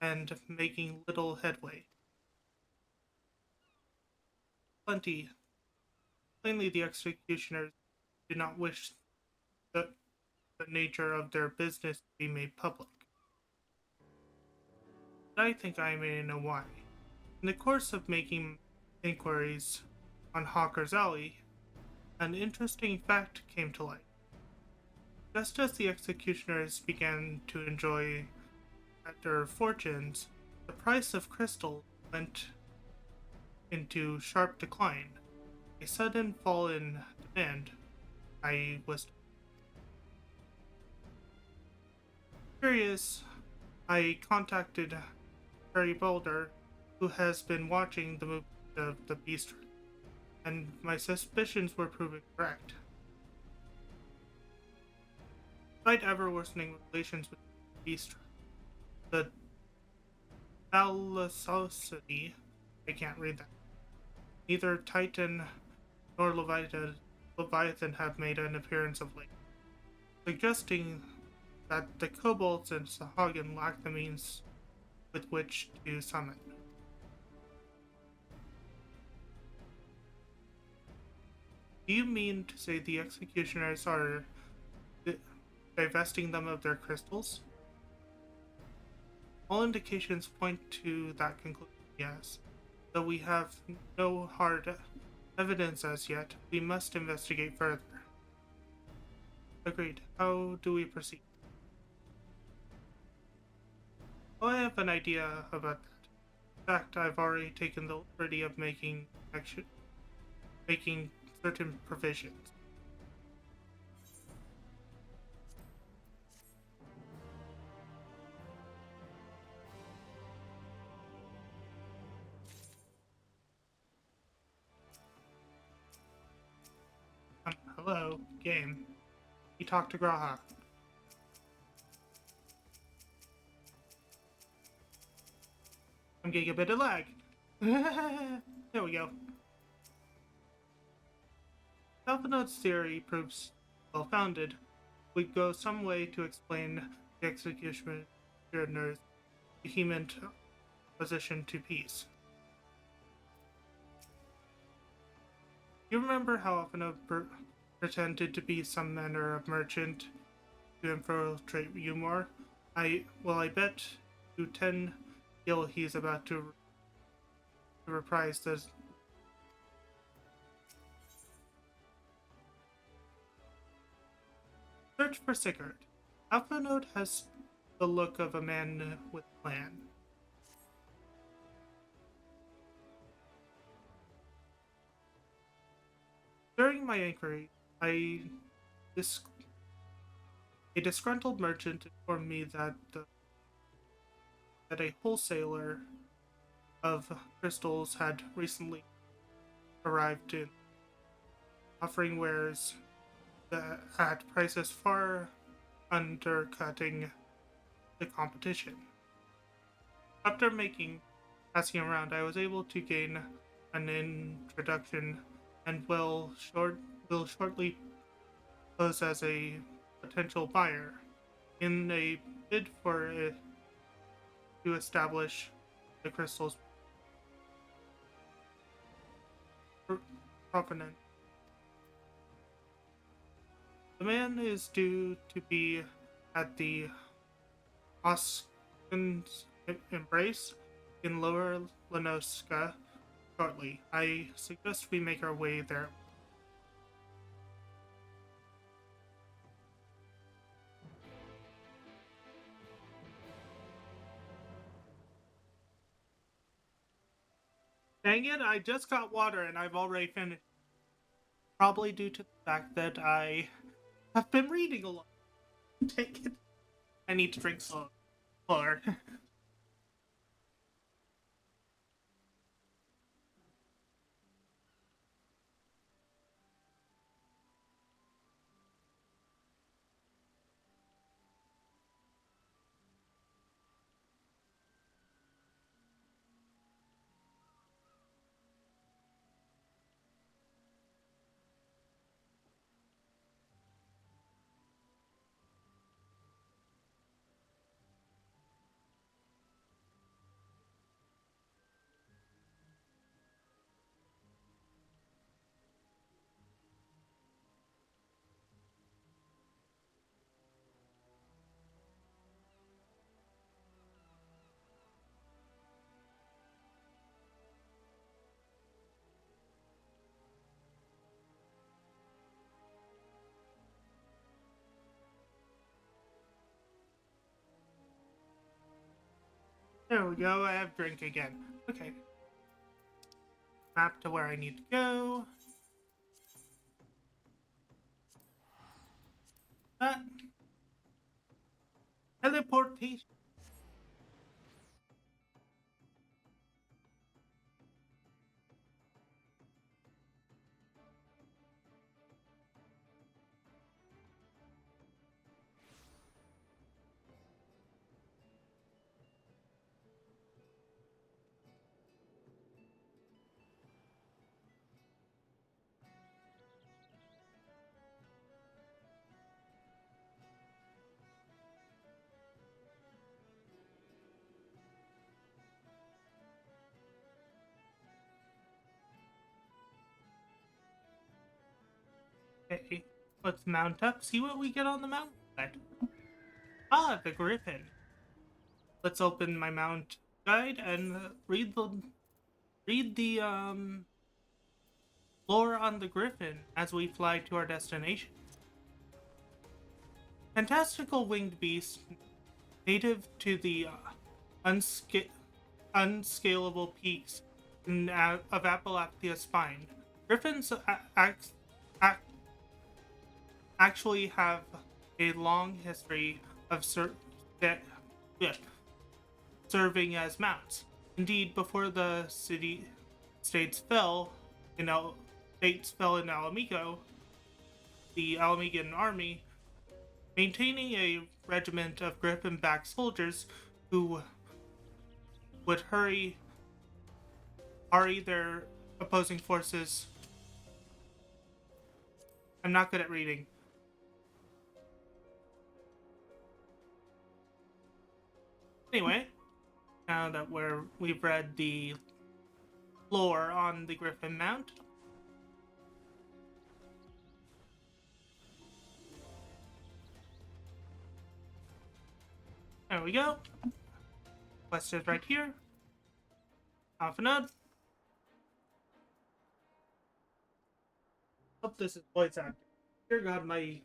and making little headway. Plainly, the executioners do not wish the nature of their business to be made public. But I think I may know why. In the course of making inquiries on Hawker's Alley, an interesting fact came to light. Just as the executioners began to enjoy their fortunes, the price of crystal went into sharp decline. A sudden fall in demand. I was curious. I contacted Harry Boulder, who has been watching the movement of the beast, and my suspicions were proven correct. Despite ever worsening relations with the beast, the Thalassosity, I can't read that. Neither Titan nor Leviathan have made an appearance of late, suggesting that the kobolds and Sahagin lack the means with which to summon. Do you mean to say the executioners are divesting them of their crystals? All indications point to that conclusion, yes. Though we have no hard evidence as yet, we must investigate further. Agreed. How do we proceed? Oh, I have an idea about that. In fact, I've already taken the liberty of making certain provisions. Hello, game. You talk to Graha. I'm getting a bit of lag. There we go. Alphanode's theory proves well-founded. We go some way to explain the executioner's vehement opposition to peace. You remember how Alphanode pretended to be some manner of merchant to infiltrate Umor? I bet you 10 gil he's about to reprise the search for Sigurd. Alphanode has the look of a man with a plan. During my inquiry, a disgruntled merchant informed me that a wholesaler of crystals had recently arrived in, offering wares at prices far undercutting the competition. After passing around, I was able to gain an introduction and will shortly pose as a potential buyer in a bid to establish the crystal's provenance. The man is due to be at the Oskin's Embrace in Lower Lenoska shortly. I suggest we make our way there. Dang it, I just got water and I've already finished. Probably due to the fact that I have been reading a lot. Take it. I need to drink some more. There we go, I have drink again. Okay. Map to where I need to go. That. Teleportation. Okay, let's mount up, see what we get on the mountain side. Ah, the griffin. Let's open my mount guide and read the lore on the griffin as we fly to our destination. fantastical winged beast native to the unsca- unscalable peaks of Appalachia's spine. Griffins actually have a long history of yeah, serving as mounts. Indeed, before the city states fell in Alamico, the Alamegan army, maintaining a regiment of griffin-backed soldiers who would harry their opposing forces. I'm not good at reading. Anyway, now that we've read the lore on the Griffin Mount, there we go. Quest is right here. Half an up. Hope this is voice acting. Dear God, my.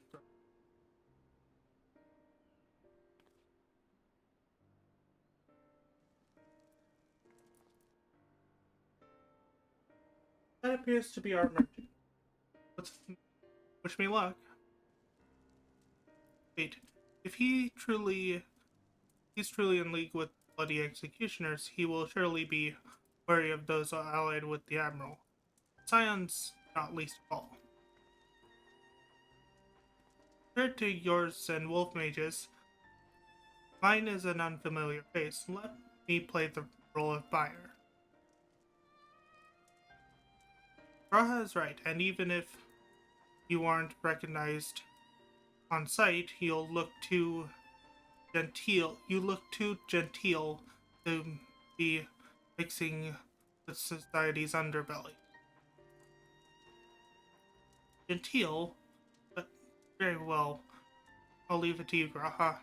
That appears to be our merchant. Let's wish me luck. Wait, if he's truly in league with bloody executioners, he will surely be wary of those allied with the admiral. Scion's not least of all. Compared to yours and wolf mages, mine is an unfamiliar face. Let me play the role of buyer. Raha is right, and even if you aren't recognized on sight, you'll look too genteel. You look too genteel to be mixing with society's underbelly. Genteel, but very well. I'll leave it to you, Graha.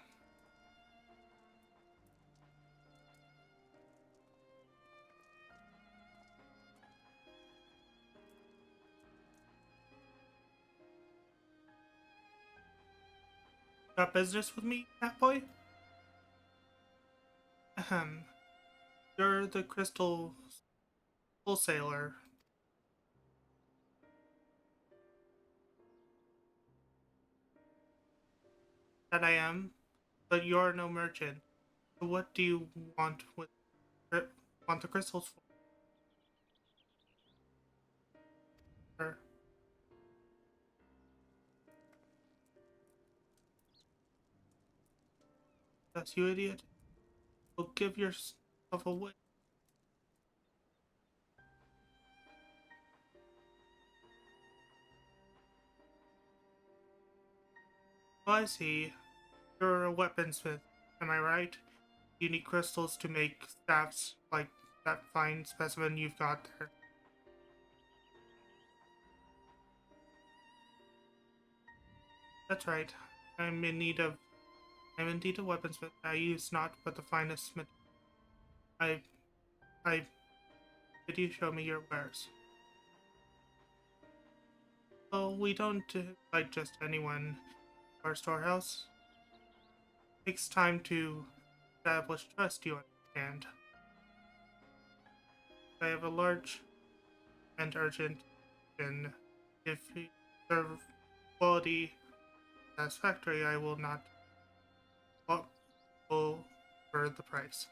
Got business with me, cat boy? Ahem. You're the crystal wholesaler. That I am, but you're no merchant. So what do you want want the crystals for? That's you, idiot. Well, give yourself away. Oh, I see. You're a weaponsmith, am I right? You need crystals to make staffs like that fine specimen you've got there. That's right. I'm indeed a weaponsmith. I use not but the finest smith. I Did you show me your wares? Well, we don't like just anyone to our storehouse. It takes time to establish trust, you understand. I have a large and urgent mission. If you serve quality satisfactory, I will not for the price.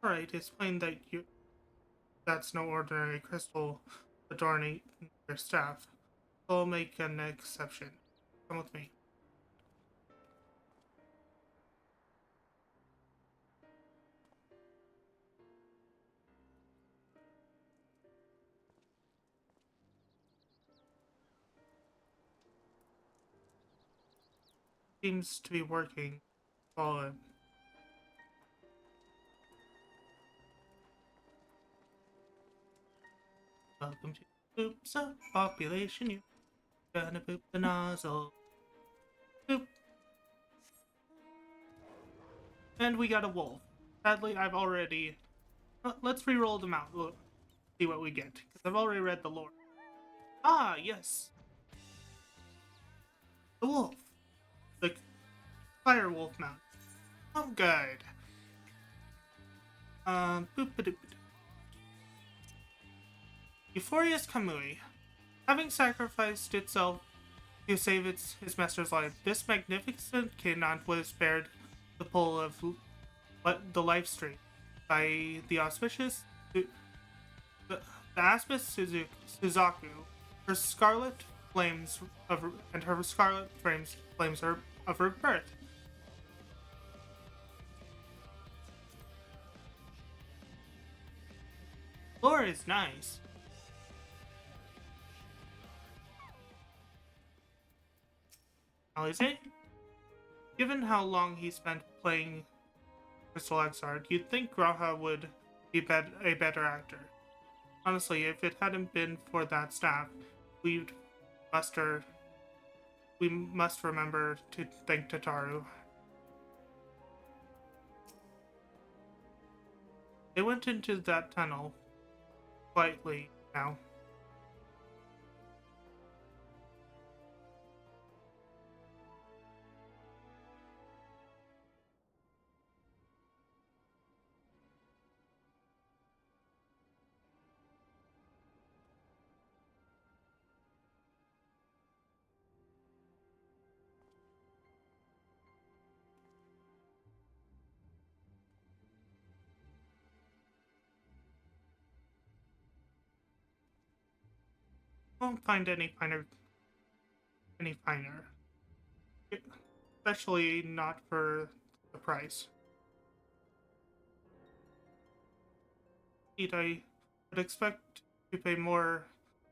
Alright, it's plain that that's no ordinary crystal adorning your staff. I'll make an exception. Come with me. Seems to be working. Follow him. Welcome to Oops Up Population. You're gonna poop the nozzle. Boop. And we got a wolf. Sadly, I've already. Let's re-roll them out. We'll see what we get, because I've already read the lore. Ah, yes. The wolf. The fire wolf mount. Oh, good. Boop-a-doop. Euphorious Kamui. Having sacrificed itself to save his master's life, this magnificent canine was spared the pull of the life stream by the auspicious the Aspis Suzaku. Her scarlet flames her scarlet flames her of her birth. Lore is nice. Alize? Given how long he spent playing Crystal Exard, you'd think Graha would be a better actor. Honestly, if it hadn't been for that staff, we'd muster. We must remember to thank Tataru. They went into that tunnel quietly now. Won't find any finer. Especially not for the price. Indeed, I would expect to pay more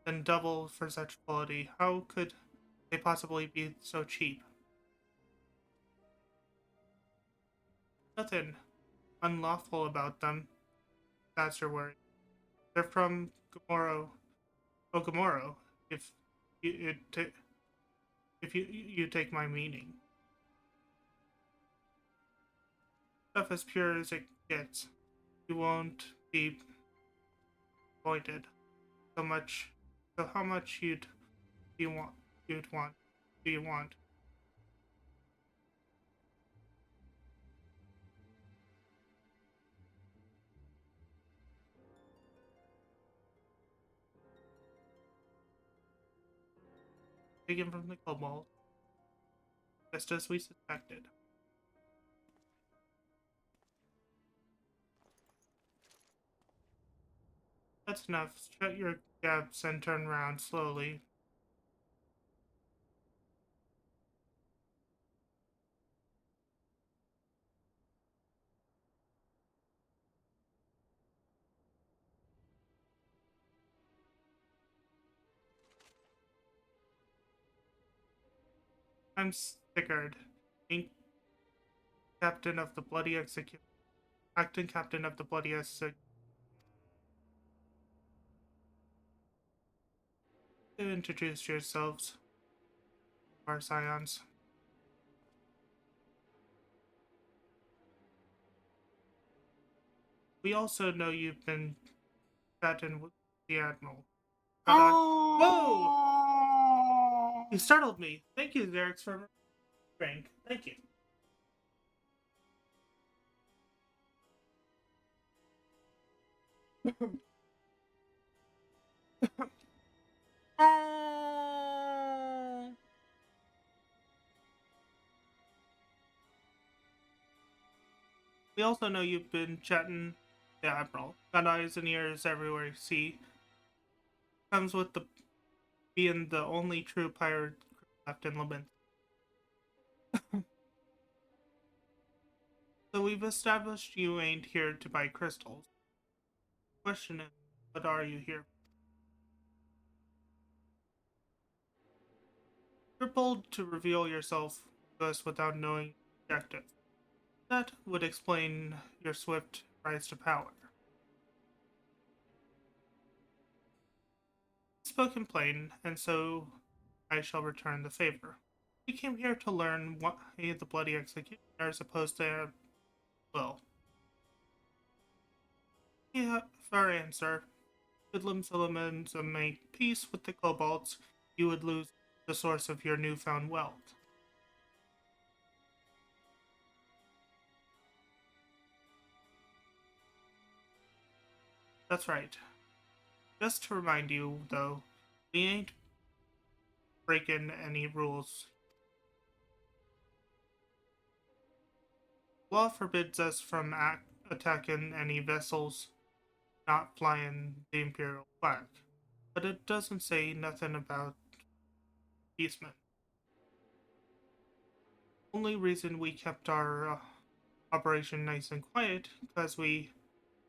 than double for such quality. How could they possibly be so cheap? Nothing unlawful about them. That's your worry. They're from Gamoro. Oh, Gamoro. If you take my meaning. Stuff as pure as it gets. You won't be pointed so much. So how much you'd want? Do you want? Taken from the kobold, just as we suspected. That's enough. Shut your gaps and turn around slowly. I'm stickered. Ink captain of the bloody execute. Acting captain of the bloody execute. Introduce yourselves, our scions. We also know you've been chatting with the Admiral. Whoa! You startled me. Thank you, Xerix, for Frank. Thank you. We also know you've been chatting the Admiral. Got eyes and ears everywhere you see. Comes with the being the only true pirate left in Lament. So we've established you ain't here to buy crystals. Question is, what are you here? You're bold to reveal yourself to us without knowing your objective. That would explain your swift rise to power. Spoken plain, and so I shall return the favor. We came here to learn why the bloody executioners opposed their will. Yeah, fair answer. could Limsa make peace with the kobolds, you would lose the source of your newfound wealth. That's right. Just to remind you, though, we ain't breaking any rules. Law forbids us from attacking any vessels not flying the Imperial flag, but it doesn't say nothing about peacemen. Only reason we kept our operation nice and quiet because we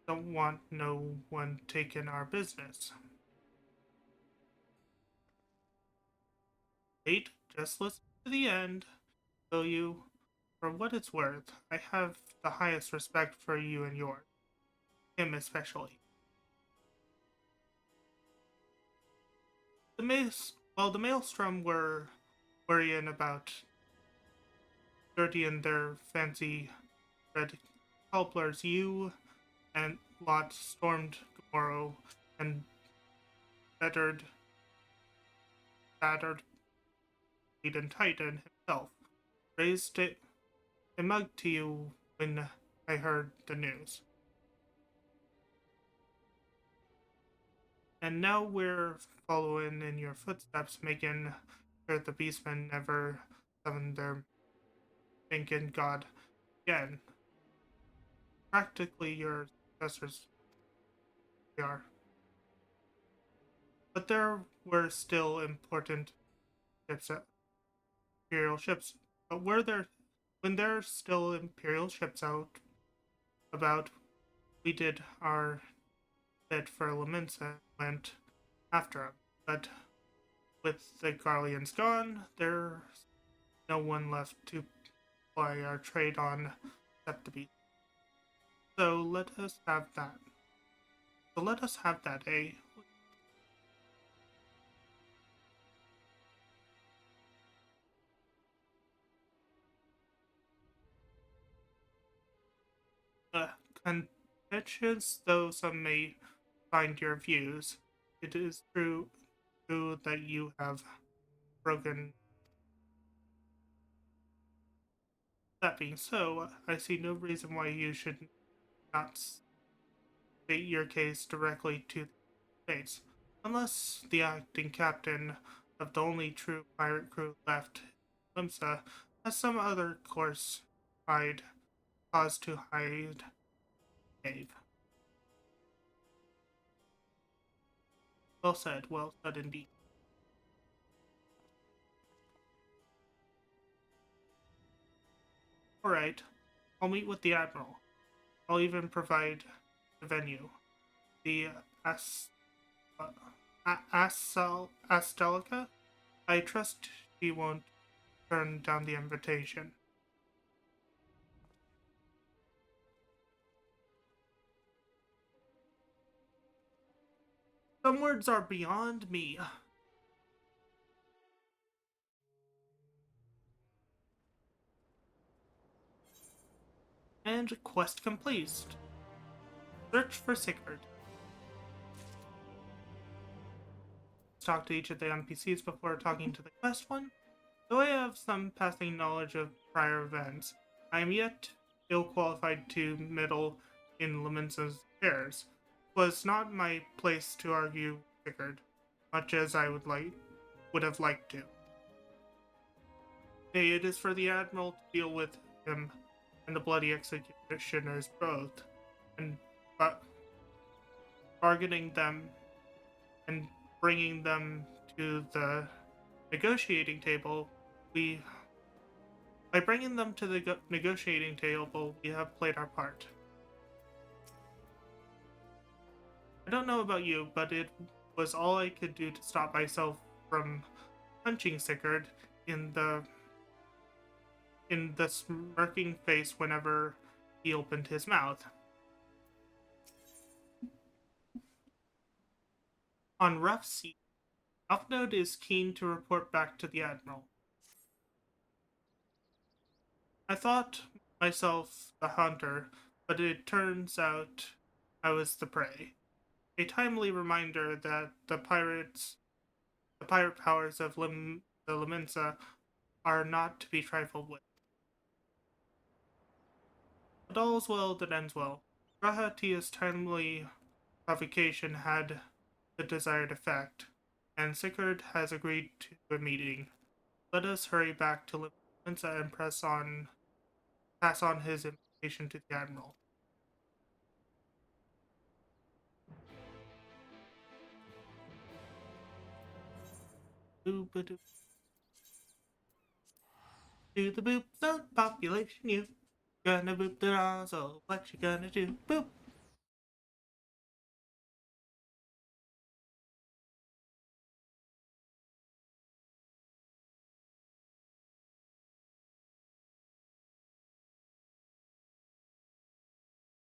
don't want no one taking our business. Wait, just listen to the end, will you? For what it's worth, I have the highest respect for you and yours. Him especially. The Maelstrom were worrying about dirtying their fancy red helplers, you and Lot stormed Gamorro and battered Eden Titan himself. Raised it a mug to you when I heard the news. And now we're following in your footsteps, making sure the beastmen never summon their thinking god again. Practically your successors we are. But there were still important ships, Imperial ships. But when there's still Imperial ships out about, we did our bid for Laminsa and went after him. But with the Garleans gone, there's no one left to ply our trade on except the beast. So let us have that, eh? Contentious though some may find your views, it is true that you have broken. That being so, I see no reason why you should not state your case directly to the face, unless the acting captain of the only true pirate crew left, Limsa, has some other cause to hide Dave. Well said indeed. Alright, I'll meet with the Admiral. I'll even provide the venue. The Astelica? I trust he won't turn down the invitation. Some words are beyond me. And quest complete. Search for Sigurd. Let's talk to each of the NPCs before talking to the quest one. Though I have some passing knowledge of prior events, I am yet ill-qualified to meddle in Laminsa's affairs. It was not my place to argue Sigurd, much as I would have liked to. Nay, it is for the Admiral to deal with him and the bloody executioners both, but bargaining them and bringing them to the negotiating table, by bringing them to the negotiating table, we have played our part. I don't know about you, but it was all I could do to stop myself from punching Sigurd in the smirking face whenever he opened his mouth. On rough sea, Alphnode is keen to report back to the Admiral. I thought myself the hunter, but it turns out I was the prey. a timely reminder that the pirate powers of the Limensa are not to be trifled with. But all's well that ends well. Rahatia's timely provocation had the desired effect, and Sigurd has agreed to a meeting. Let us hurry back to Limensa and pass on his invitation to the Admiral. Boop-a-doop. Do the boop, the population, you gonna boop the nozzle, what you gonna do? Boop!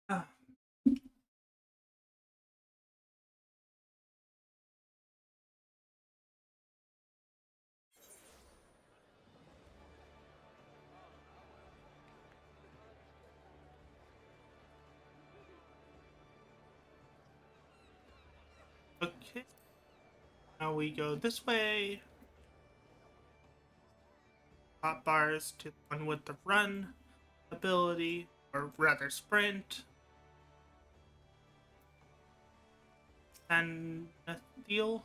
Ah. Okay, now we go this way. Hot bars to the one with the run ability, or rather sprint. And Nathiel.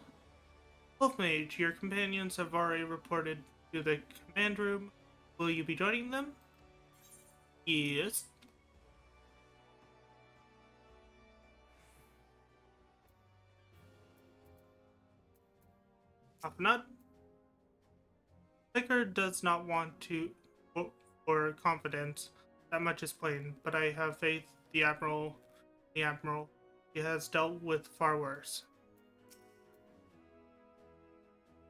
Wolf Mage, your companions have already reported to the command room. Will you be joining them? Yes. Not. Sigurd does not want to for confidence. That much is plain, but I have faith the Admiral, he has dealt with far worse.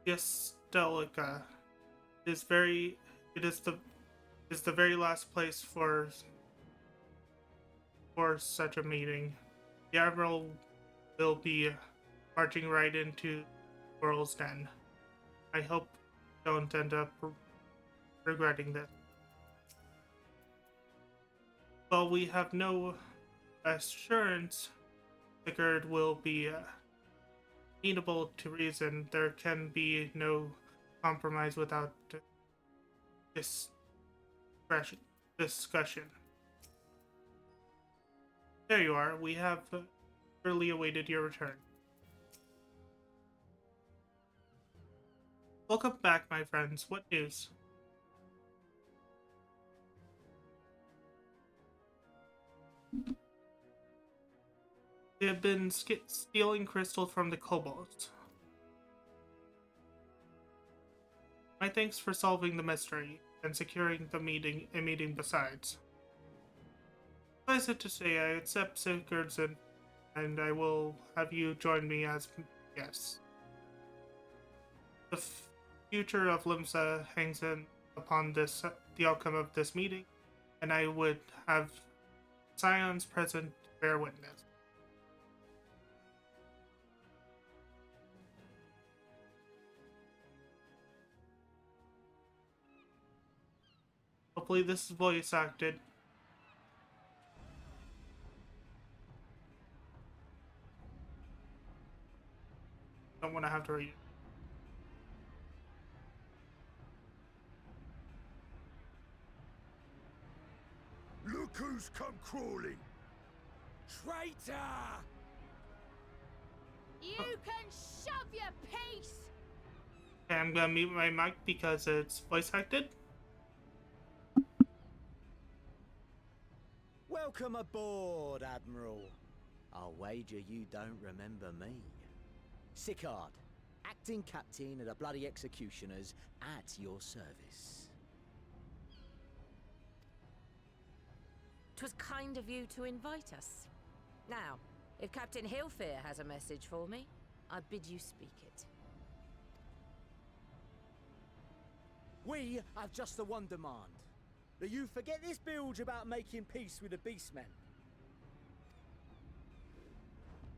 Yes, Delica. It is the very last place for such a meeting. The Admiral will be marching right into Squirrel's Den. I hope you don't end up regretting this. While we have no assurance Sigurd will be amenable to reason, there can be no compromise without discussion. There you are. We have eagerly awaited your return. Welcome back, my friends. What news? They have been stealing crystal from the kobolds. My thanks for solving the mystery and securing the meeting besides. Suffice it to say, I accept Sigurd's and I will have you join me as guests. The future of Limsa hangs upon the outcome of this meeting, and I would have Scions present bear witness. Hopefully this is voice acted. Don't want to have to read it. Look who's come crawling! Traitor! You can shove your peace! Okay, I'm gonna mute my mic because it's voice acted. Welcome aboard, Admiral. I'll wager you don't remember me. Sicard, acting captain of the bloody executioners, at your service. 'Twas kind of you to invite us. Now, if Captain Hillfear has a message for me, I bid you speak it. We have just the one demand. That you forget this bilge about making peace with the Beastmen.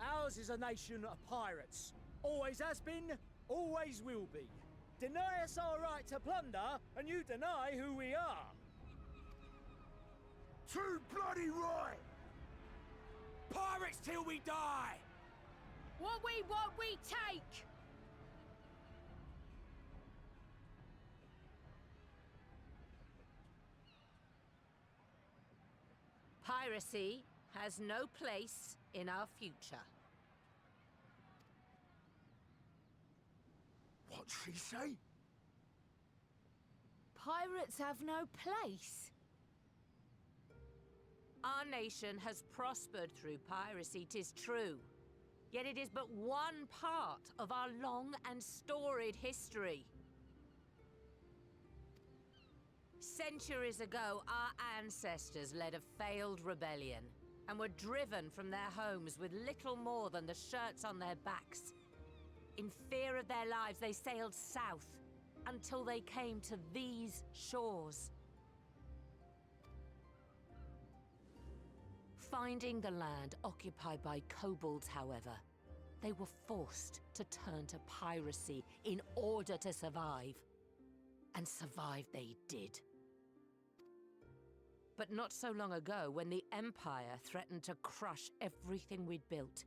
Ours is a nation of pirates. Always has been, always will be. Deny us our right to plunder, and you deny who we are. Too bloody right! Pirates till we die! What we take! Piracy has no place in our future. What'd she say? Pirates have no place. Our nation has prospered through piracy, 'tis true. Yet it is but one part of our long and storied history. Centuries ago, our ancestors led a failed rebellion and were driven from their homes with little more than the shirts on their backs. In fear of their lives, they sailed south until they came to these shores. Finding the land occupied by kobolds, however, they were forced to turn to piracy in order to survive. And survive they did. But not so long ago, when the Empire threatened to crush everything we'd built,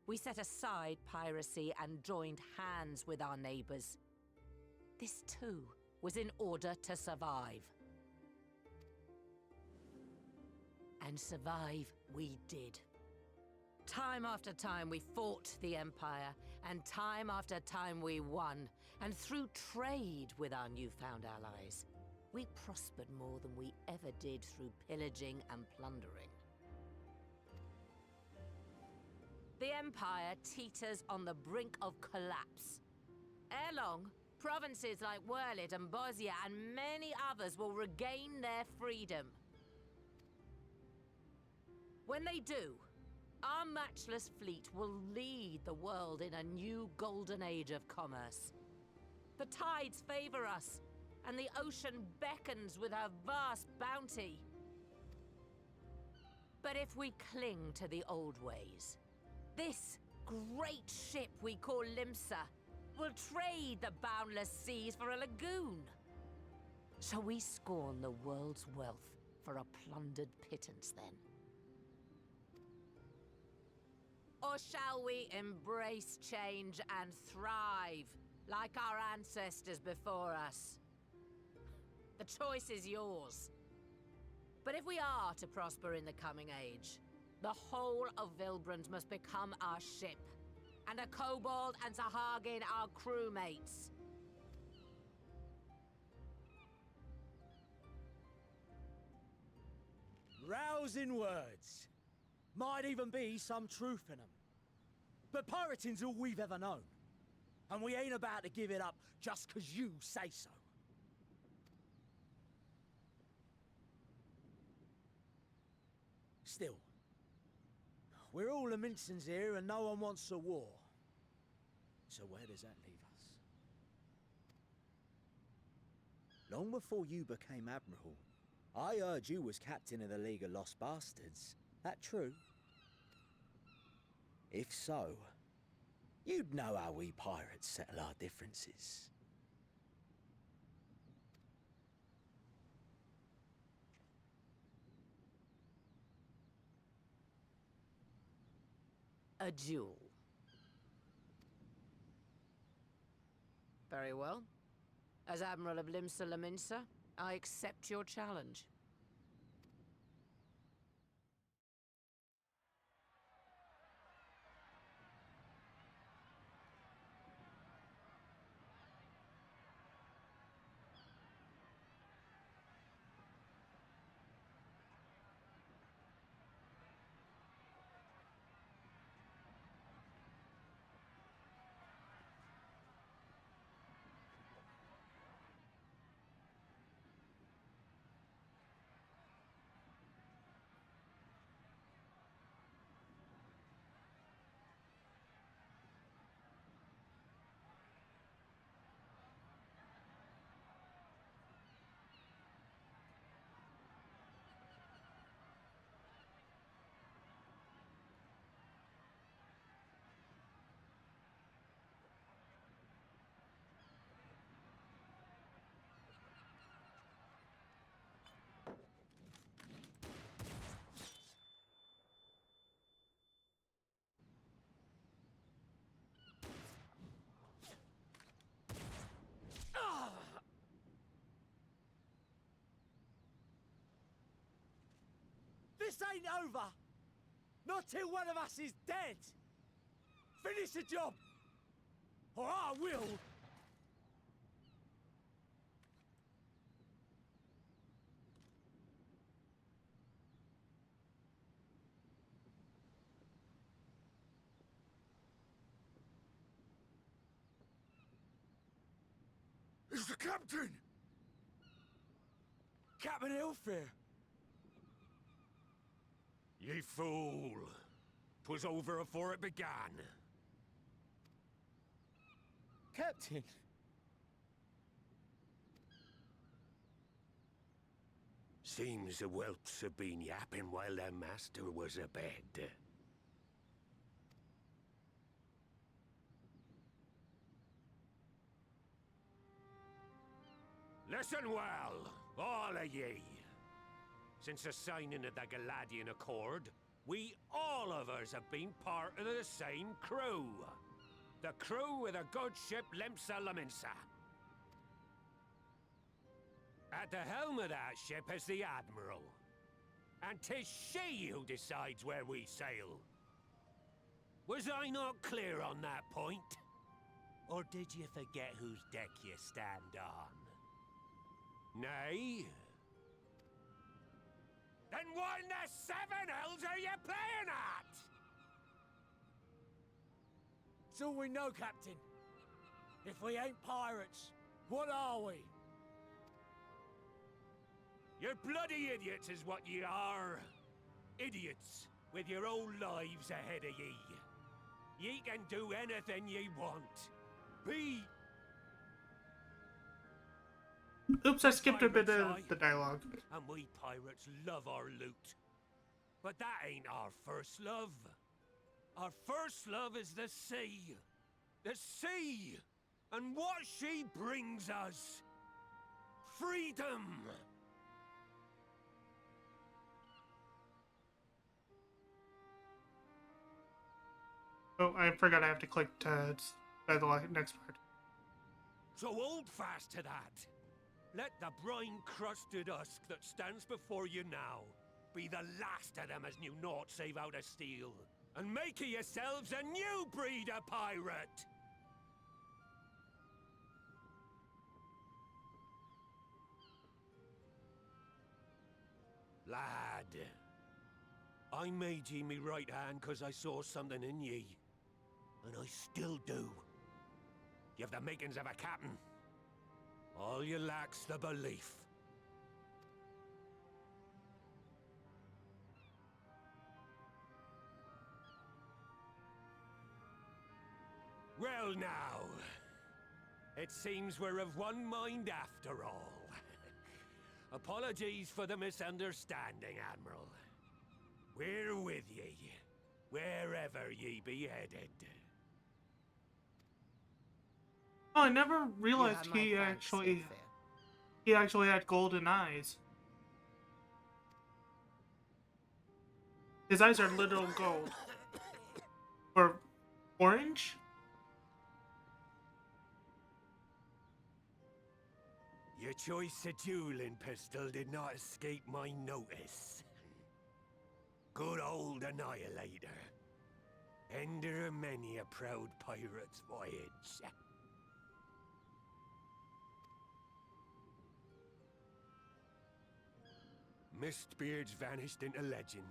we set aside piracy and joined hands with our neighbors. This too was in order to survive. And survive we did. Time after time we fought the Empire, and time after time we won. And through trade with our newfound allies, we prospered more than we ever did through pillaging and plundering. The Empire teeters on the brink of collapse. Ere long, provinces like Wurlid and Bosnia and many others will regain their freedom. When they do, our matchless fleet will lead the world in a new golden age of commerce. The tides favor us, and the ocean beckons with her vast bounty. But if we cling to the old ways, this great ship we call Limsa will trade the boundless seas for a lagoon. Shall we scorn the world's wealth for a plundered pittance, then? Or shall we embrace change and thrive, like our ancestors before us? The choice is yours. But if we are to prosper in the coming age, the whole of Vilbrand must become our ship, and a kobold and Sahagin our crewmates. Rousing words. Might even be some truth in them. But pirating's all we've ever known. And we ain't about to give it up just 'cause you say so. Still, we're all Laminsons here and no one wants a war. So where does that leave us? Long before you became Admiral, I heard you was captain of the League of Lost Bastards. That true? If so, you'd know how we pirates settle our differences. A duel. Very well. As Admiral of Limsa Laminsa, I accept your challenge. This ain't over! Not till one of us is dead! Finish the job! Or I will! It's the captain! Captain Ffxiv! Ye fool! 'Twas over afore it began. Captain! Seems the whelps have been yapping while their master was abed. Listen well, all of ye. Since the signing of the Galadian Accord, we all of us have been part of the same crew. The crew with the good ship Ffxiv. At the helm of that ship is the Admiral. And 'tis she who decides where we sail. Was I not clear on that point? Or did you forget whose deck you stand on? Nay? Then what in the seven hells are you playing at? It's all we know, Captain. If we ain't pirates, what are we? You're bloody idiots is what ye are. Idiots with your own lives ahead of ye. Ye can do anything ye want. Be... Oops, I skipped a bit of the dialogue. And we pirates love our loot. But that ain't our first love. Our first love is the sea. The sea! And what she brings us. Freedom! Oh, I forgot I have to click to by the next part. So hold fast to that. Let the brine-crusted husk that stands before you now be the last of them as knew naught save out of steel. And make of yourselves a new breed of pirate! Lad, I made ye me right hand 'cause I saw something in ye. And I still do. You've the makings of a captain. All you lack's the belief. Well now, it seems we're of one mind after all. Apologies for the misunderstanding, Admiral. We're with ye, wherever ye be headed. Oh, I never realized You have my thanks, Ffxiv. he actually had golden eyes. His eyes are literal gold. Or orange? Your choice of dueling pistol did not escape my notice. Good old Annihilator. Ender of many a proud pirate's voyage. Mistbeard's vanished into legend,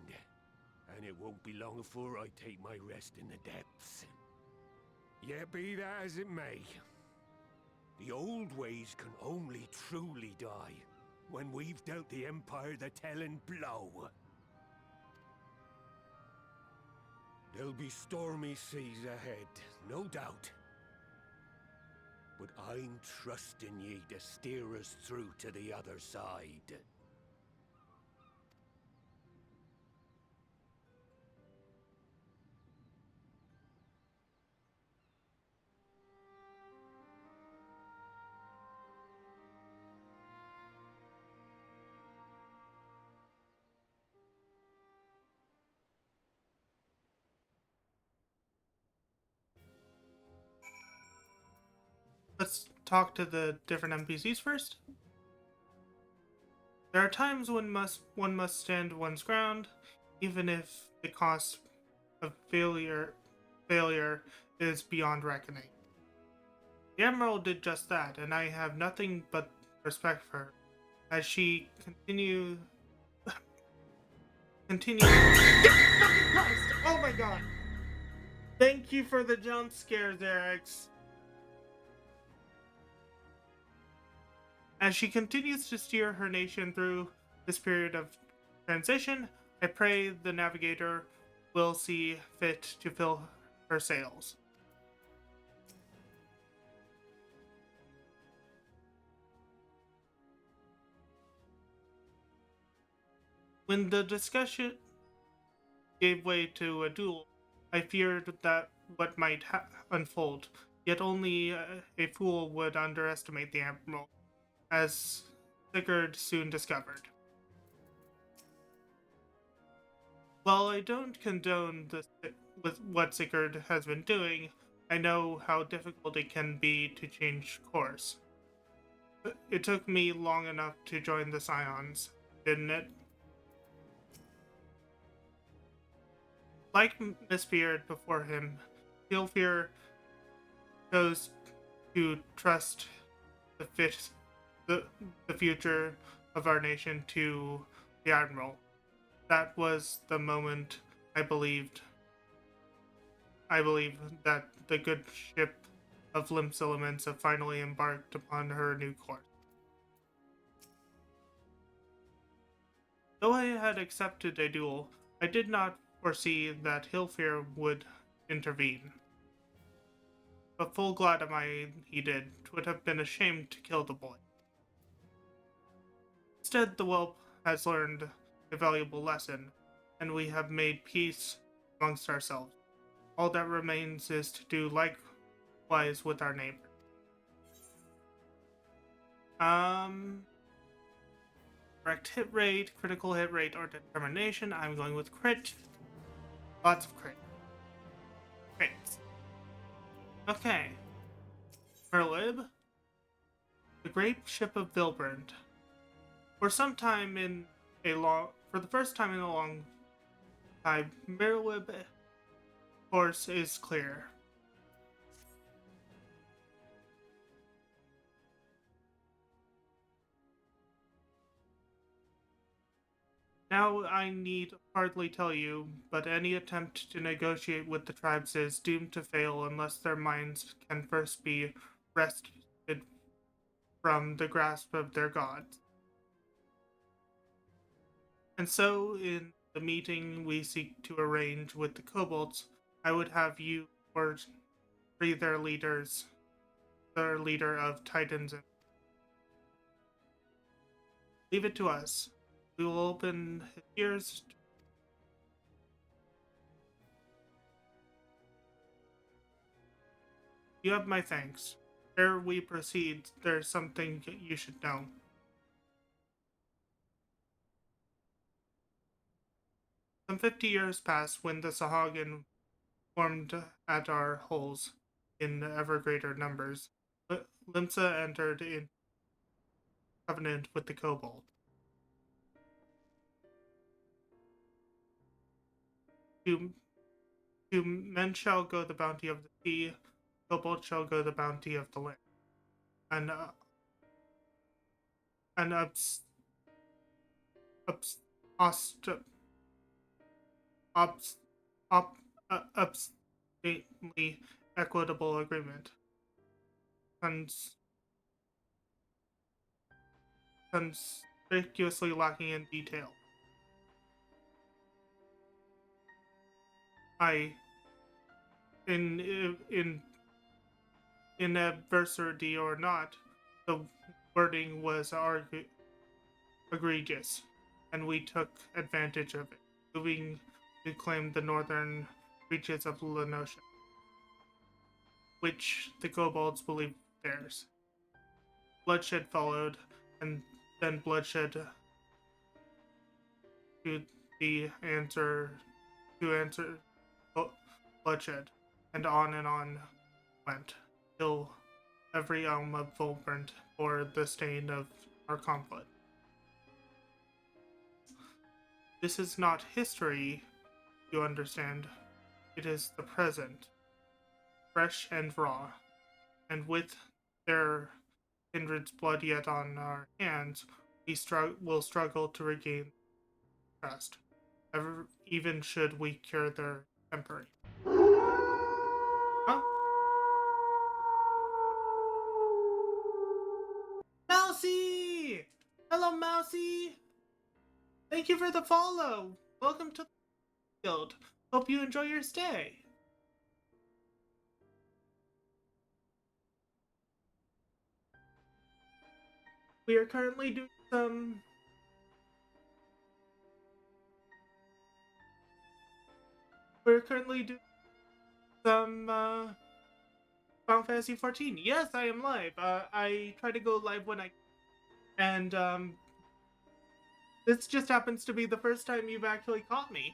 and it won't be long before I take my rest in the depths. Yet be that as it may, the old ways can only truly die when we've dealt the Empire the telling blow. There'll be stormy seas ahead, no doubt. But I'm trusting ye to steer us through to the other side. Let's talk to the different NPCs first. There are times when one must stand one's ground, even if the cost of failure is beyond reckoning. The Emerald did just that, and I have nothing but respect for her as she continue. Oh my god! Thank you for the jump scares, Eric's. As she continues to steer her nation through this period of transition, I pray the navigator will see fit to fill her sails. When the discussion gave way to a duel, I feared that what might unfold, yet only a fool would underestimate the Admiral, as Sigurd soon discovered. While I don't condone with what Sigurd has been doing, I know how difficult it can be to change course. It took me long enough to join the Scions, didn't it? Like Miss Beard before him, Hilfir chose to trust the future of our nation to the Admiral. That was the moment I believed that the good ship of Ffxiv have finally embarked upon her new course. Though I had accepted a duel, I did not foresee that Hilfir would intervene. But full glad am I he did. 'Twould have been a shame to kill the boy. Instead, the whelp has learned a valuable lesson, and we have made peace amongst ourselves. All that remains is to do likewise with our neighbor. Correct hit rate, critical hit rate, or determination. I'm going with crit. Lots of crits. Okay. Merlib, the great ship of Vilbrand. For the first time in a long time, Merlib course is clear. Now I need hardly tell you, but any attempt to negotiate with the tribes is doomed to fail unless their minds can first be wrested from the grasp of their gods. And so, in the meeting we seek to arrange with the kobolds, I would have you free their leader of Titans. Leave it to us. We will open his ears. You have my thanks. Ere we proceed, there's something you should know. Some 50 years passed when the Sahagin formed at our holes in ever greater numbers. Limsa entered in covenant with the kobold. To men shall go the bounty of the sea, kobold shall go the bounty of the land. An absolutely equitable agreement. Conspicuously lacking in detail. In adversity or not, the wording was egregious, and we took advantage of it, moving to claim the northern reaches of Lenosha, which the kobolds believed theirs. Bloodshed followed, and then bloodshed to answer bloodshed, and on went, till every elm of Volbrand bore the stain of our conflict. This is not history, you understand. It is the present, fresh and raw. And with their kindred's blood yet on our hands, we will struggle to regain trust, even should we cure their temporary. Huh? Mousy! Hello, Mousy! Thank you for the follow! Welcome to the guild. Hope you enjoy your stay. We are currently doing some Final Fantasy 14. Yes, I am live. I try to go live when I and this just happens to be the first time you've actually caught me.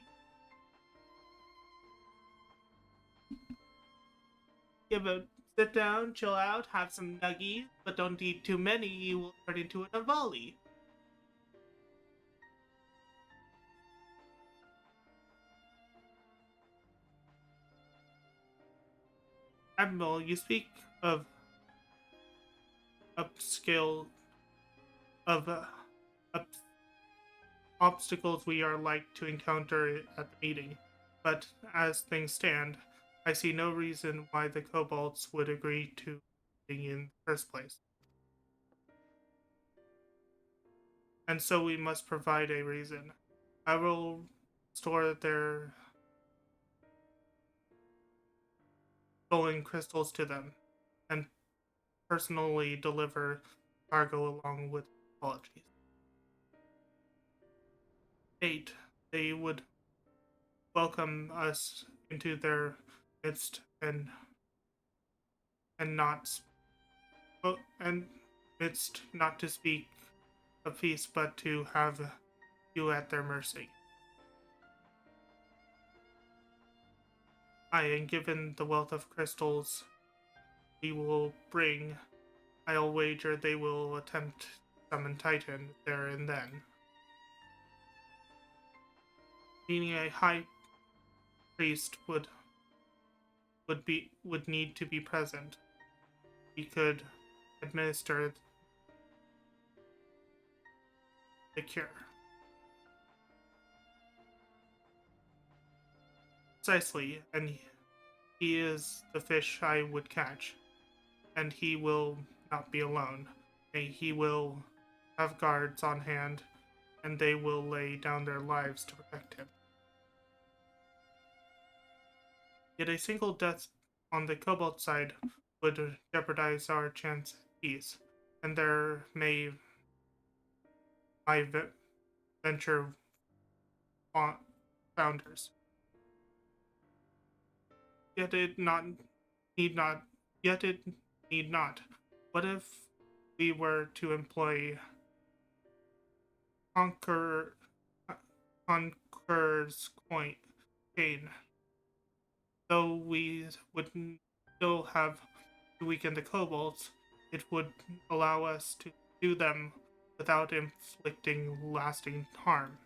Give a sit down, chill out, have some nuggies, but don't eat too many, you will turn into an Avali. Admiral, you speak of upscale of obstacles we are like to encounter at the meeting, but as things stand, I see no reason why the kobolds would agree to being in the first place. And so we must provide a reason. I will store their stolen crystals to them, and personally deliver cargo along with apologies. 8. They would welcome us into their midst and not and midst not to speak of peace, but to have you at their mercy. Aye, and given the wealth of crystals we will bring, I'll wager they will attempt to summon Titan there and then. Meaning a high priest would need to be present. He could administer the cure. Precisely, and he is the fish I would catch, and he will not be alone. He will have guards on hand, and they will lay down their lives to protect him. Yet a single death on the Cobalt side would jeopardize our chance at peace, and there may my venture founders. Yet it need not. Yet it need not. What if we were to employ Conqueror's chain? Though we would still have to weaken the kobolds, it would allow us to do them without inflicting lasting harm.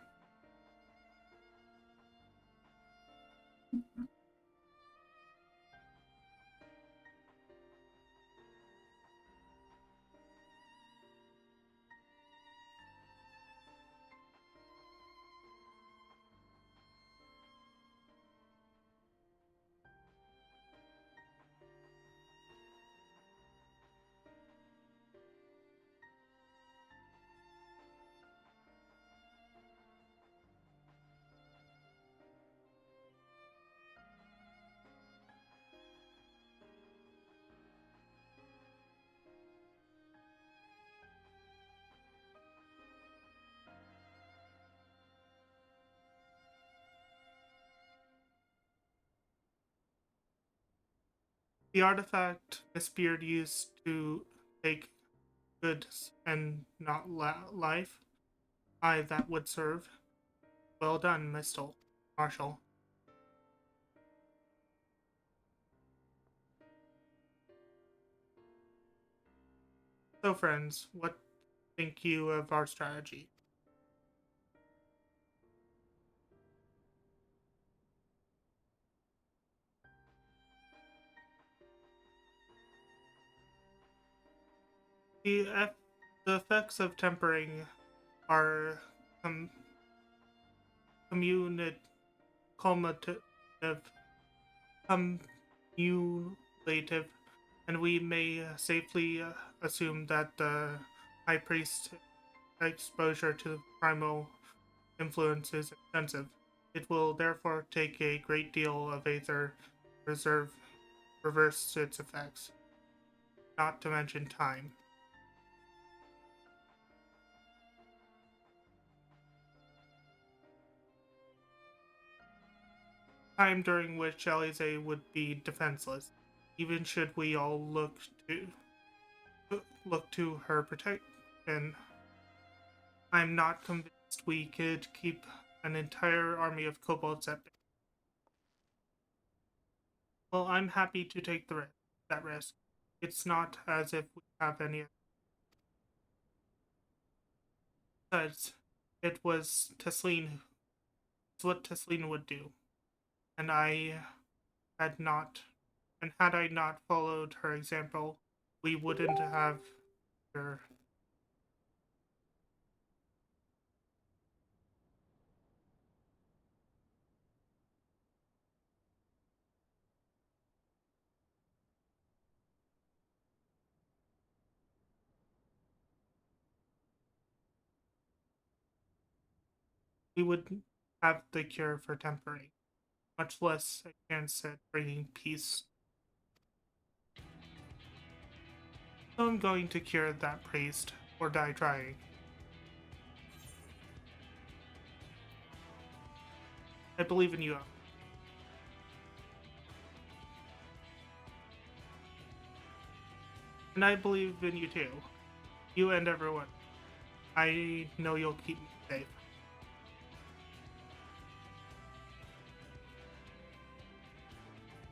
The artifact Miss Beard used to take goods and not life. Aye, that would serve. Well done, Marshal. So, friends, what think you of our strategy? The effects of tempering are communi- cumulative, cumulative, and we may safely assume that the High Priest's exposure to primal influence is extensive. It will therefore take a great deal of Aether to reverse its effects, not to mention time. Time during which Alize would be defenseless, even should we all look to her protection. I'm not convinced we could keep an entire army of kobolds at bay. Well, I'm happy to take that risk. It's not as if we have any. Besides, it was Tesleen. It's what Tesleen would do, and had not, and had I not followed her example, we wouldn't have her. We would have the cure for tempering, much less a chance at bringing peace. So I'm going to cure that priest, or die trying. I believe in you. And I believe in you too. You and everyone. I know you'll keep me safe.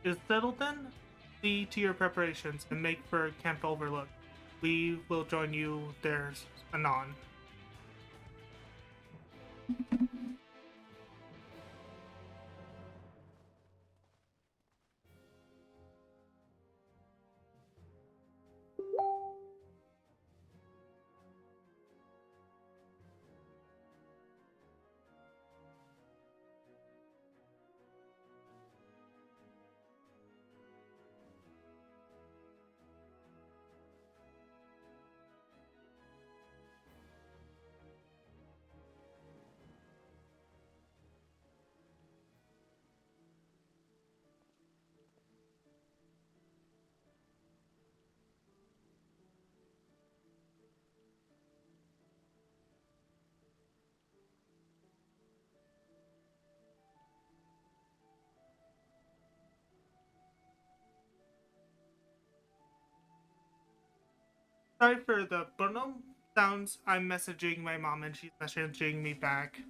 Is settled then? See to your preparations and make for Camp Overlook. We will join you there anon. Sorry for the boom sounds. I'm messaging my mom and she's messaging me back.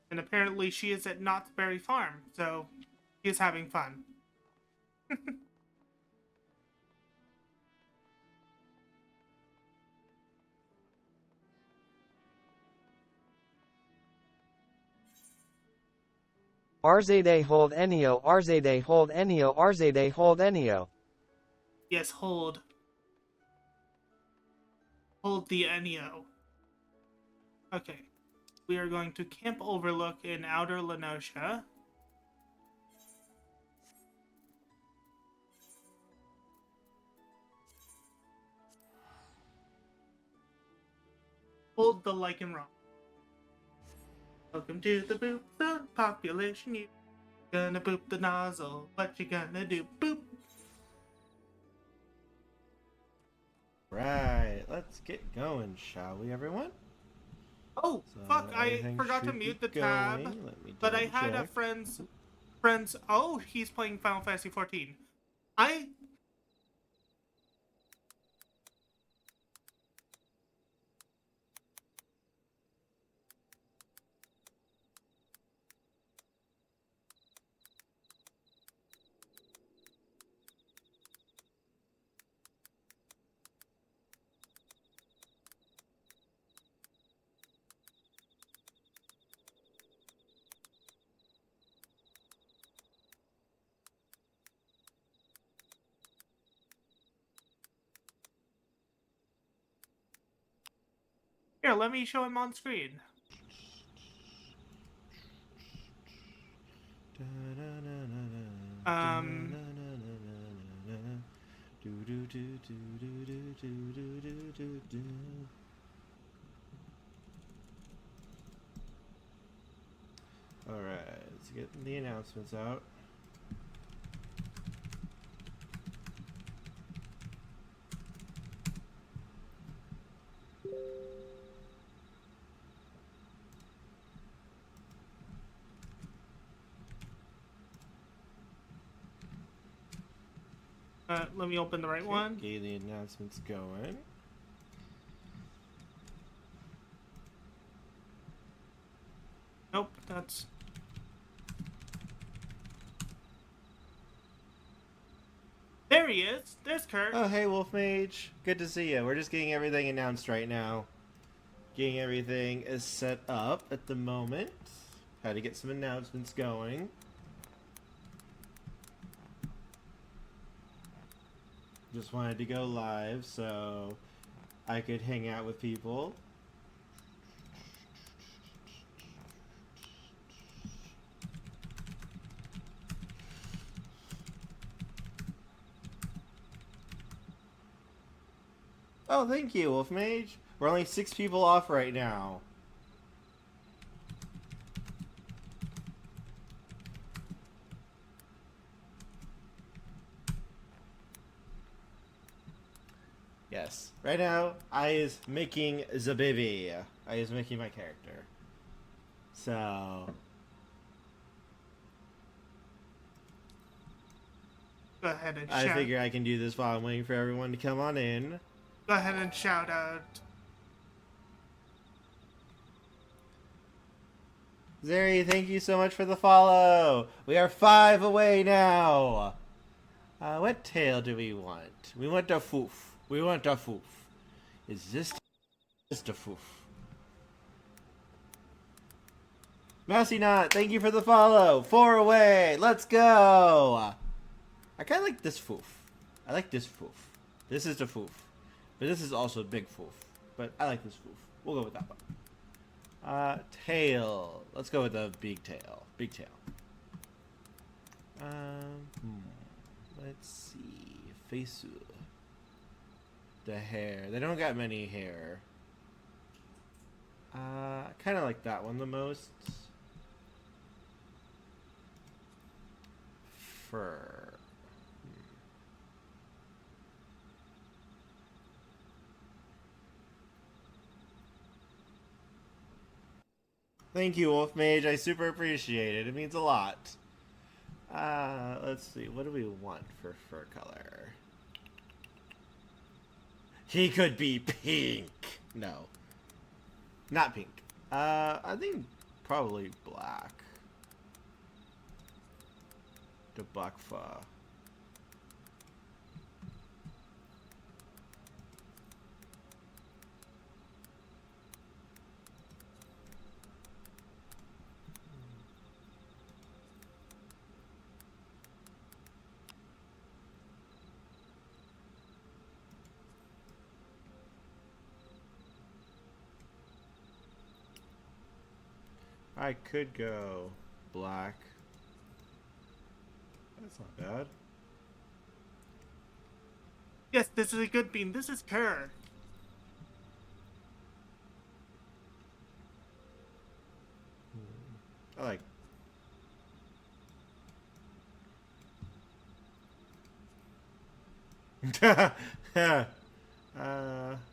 And apparently she is at Knott's Berry Farm, so she is having fun. Arzade hold Enio, Arzade hold Enio, Arzade hold Enio. Yes, hold. Hold the Enio. Okay. We are going to Camp Overlook in Outer Lenosha. Hold the Lichen Rock. Welcome to the boop zone population. You gonna boop the nozzle. What you gonna do? Boop. Right, let's get going, shall we, everyone? Oh, So fuck, I everything forgot to should mute be the tab. going. Let me But I had a double-check. friend's. Oh, he's playing Final Fantasy 14. I. Here, let me show him on screen. Alright, let's get the announcements out. Let me open the right one. Get the announcements going. Nope, that's... There he is! There's Kurt! Oh, hey, Wolf Mage. Good to see you. We're just getting everything announced right now. Getting everything is set up at the moment. Had to get some announcements going. Just wanted to go live so I could hang out with people. Oh, thank you, Wolf Mage. We're only 6 people off right now. Yes. Right now, I is making the baby. I is making my character. So... Go ahead and I shout. figure I can do this while I'm waiting for everyone to come on in. Go ahead and shout out. Zeri, thank you so much for the follow. We are 5 away now. What tail do we want? We want a foof. We want a foof. Is this just a foof? Mousy Knot, thank you for the follow. 4 away. Let's go. I kind of like this foof. I like this foof. This is the foof. But this is also a big foof. But I like this foof. We'll go with that one. Tail. Let's go with the big tail. Big tail. Let's see. Feisu. The hair. They don't got many hair. Kind of like that one the most. Fur. Thank you, Wolf Mage. I super appreciate it. It means a lot. Let's see. What do we want for fur color? He could be pink. No. Not pink. I think probably black. The black fur. I could go black. That's not bad. Yes, this is a good bean. This is Kerr. I like.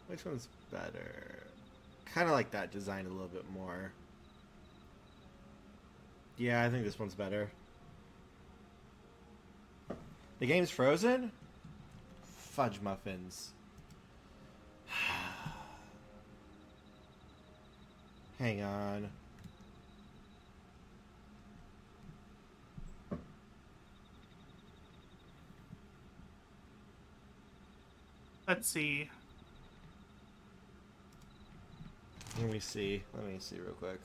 Which one's better? Kind of like that design a little bit more. Yeah, I think this one's better. The game's frozen? Fudge muffins. Hang on. Let's see. Let me see. Let me see real quick.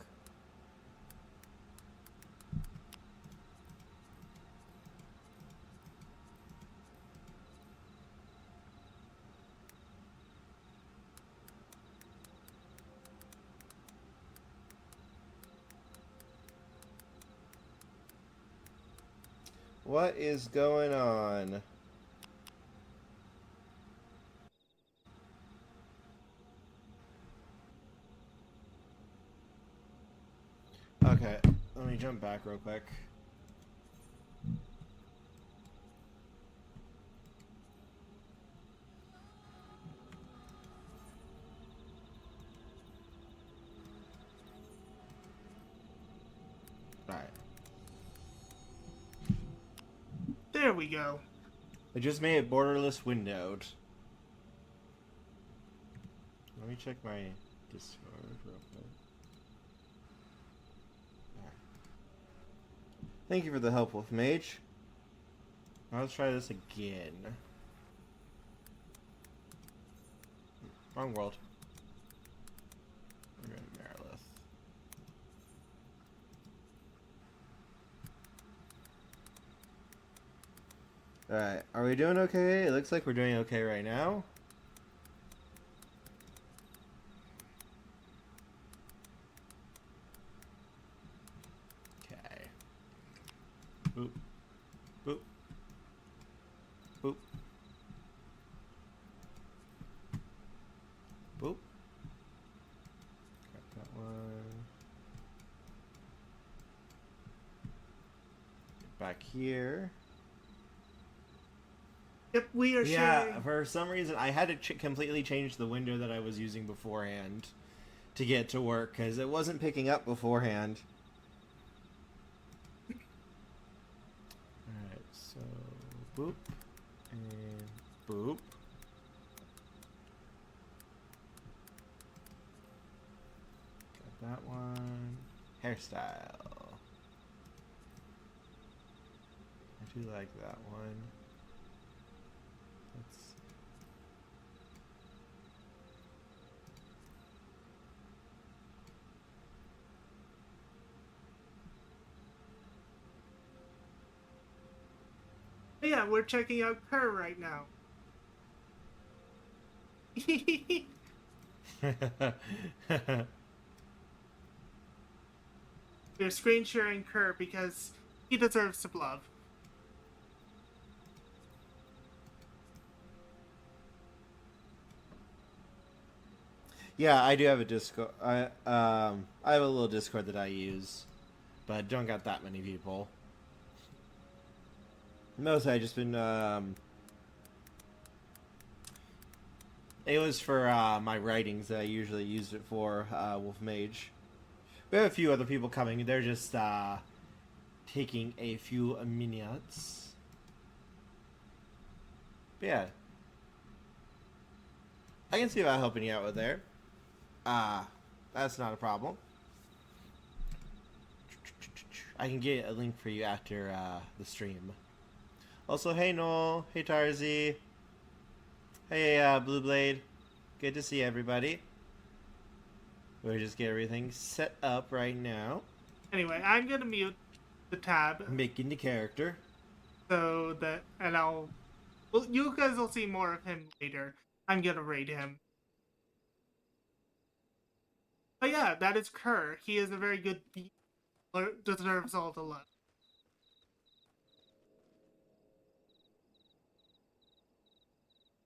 What is going on? Okay, let me jump back real quick. Alright. There we go. I just made it borderless windowed. Let me check my Discord real quick. Alright. Thank you for the help with Mage. Now let's try this again. Wrong world. We're going to Marilith. Alright, are we doing okay? It looks like we're doing okay right now. Okay. Boop. Boop. Boop. Boop. Got that one. Get back here. Yep, we are sharing. Yeah, for some reason I had to completely change the window that I was using beforehand to get to work because it wasn't picking up beforehand. Alright, so boop and boop. Got that one. Hairstyle. I do like that one. Let's... Yeah, we're checking out Kerr right now. We're screen sharing Kerr because he deserves some love. Yeah, I do have a Discord. I have a little Discord that I use, but don't got that many people. Mostly I just been it was for my writings that I usually used it for with Mage. We have a few other people coming. They're just taking a few minutes. But yeah, I can see about helping you out with there. That's not a problem. I can get a link for you after the stream. Also, hey Noel, hey Tarzi, hey Blue Blade, good to see everybody. We'll just get everything set up right now. Anyway, I'm gonna mute the tab Making the character. so that, and well, you guys will see more of him later. I'm gonna raid him. But yeah, that is Kerr. He is a very good beat. Deserves all the love.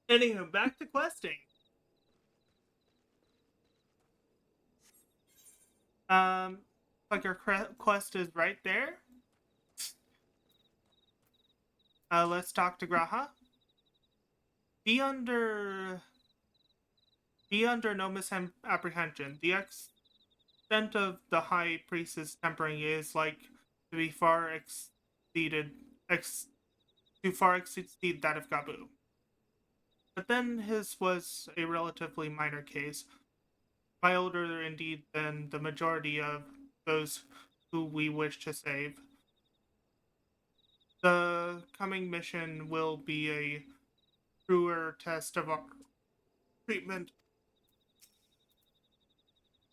Anywho, back to questing. Like our quest is right there. Let's talk to Graha. Be under no misapprehension. The extent of the High Priestess tempering is like to be far exceed that of Gabu. But then his was a relatively minor case, milder indeed than the majority of those who we wish to save. The coming mission will be a truer test of our treatment.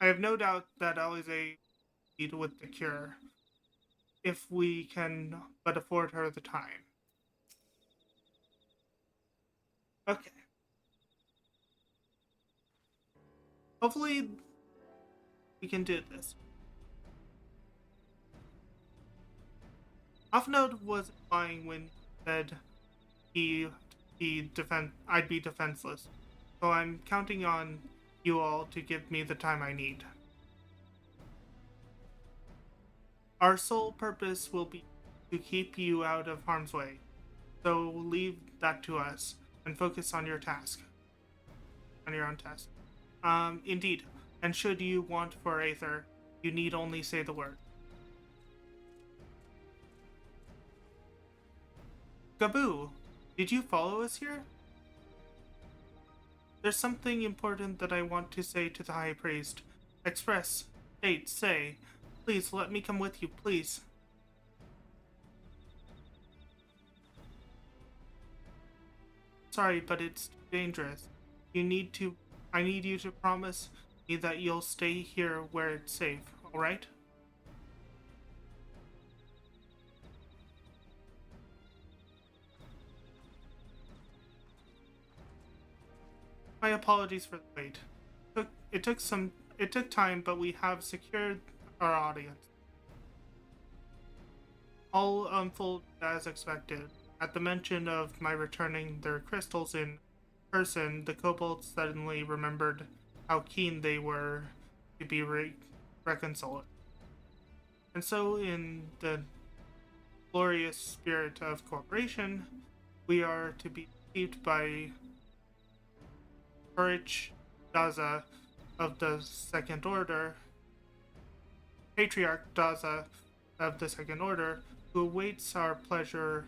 I have no doubt that Alize will with the cure, if we can but afford her the time. Okay. Hopefully, we can do this. Offnode was lying when he said I'd be defenseless. So I'm counting on you all to give me the time I need. Our sole purpose will be to keep you out of harm's way. So leave that to us and focus on your task. On your own task. Indeed. And should you want for Aether, you need only say the word. Gaboo, did you follow us here? There's something important that I want to say to the High Priest. Express, state, say. Please, let me come with you, please. Sorry, but it's dangerous. I need you to promise me that you'll stay here where it's safe, alright? My apologies for the wait. It took time, but we have secured our audience. All unfolded as expected. At the mention of my returning their crystals in person, the kobolds suddenly remembered how keen they were to be reconciled. And so, in the glorious spirit of cooperation, we are to be received by Courage Daza of the Second Order, Patriarch Daza of the Second Order, who awaits our pleasure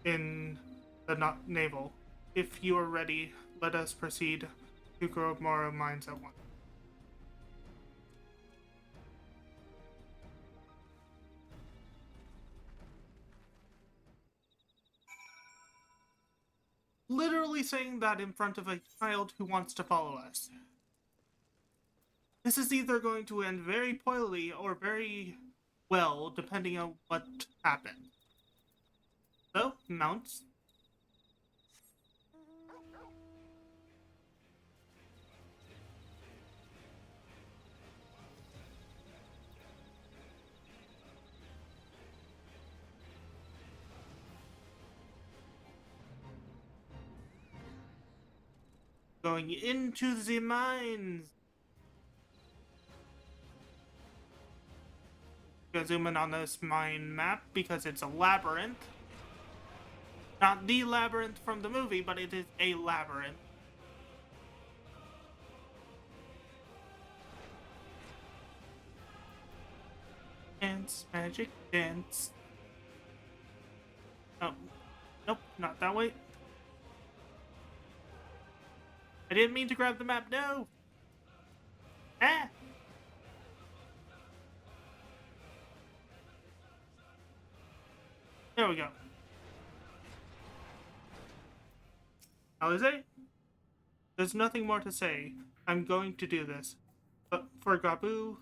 in the navel. If you are ready, let us proceed to grow more minds at once. Literally saying that in front of a child who wants to follow us. This is either going to end very poorly or very well, depending on what happens. So, mounts. Going into the mines. Gonna zoom in on this mine map because it's a labyrinth. Not the labyrinth from the movie, but it is a labyrinth. Dance, magic, dance. Oh, nope, not that way. I didn't mean to grab the map, no! Ah! There we go. Alize? There's nothing more to say. I'm going to do this. But for Gabu,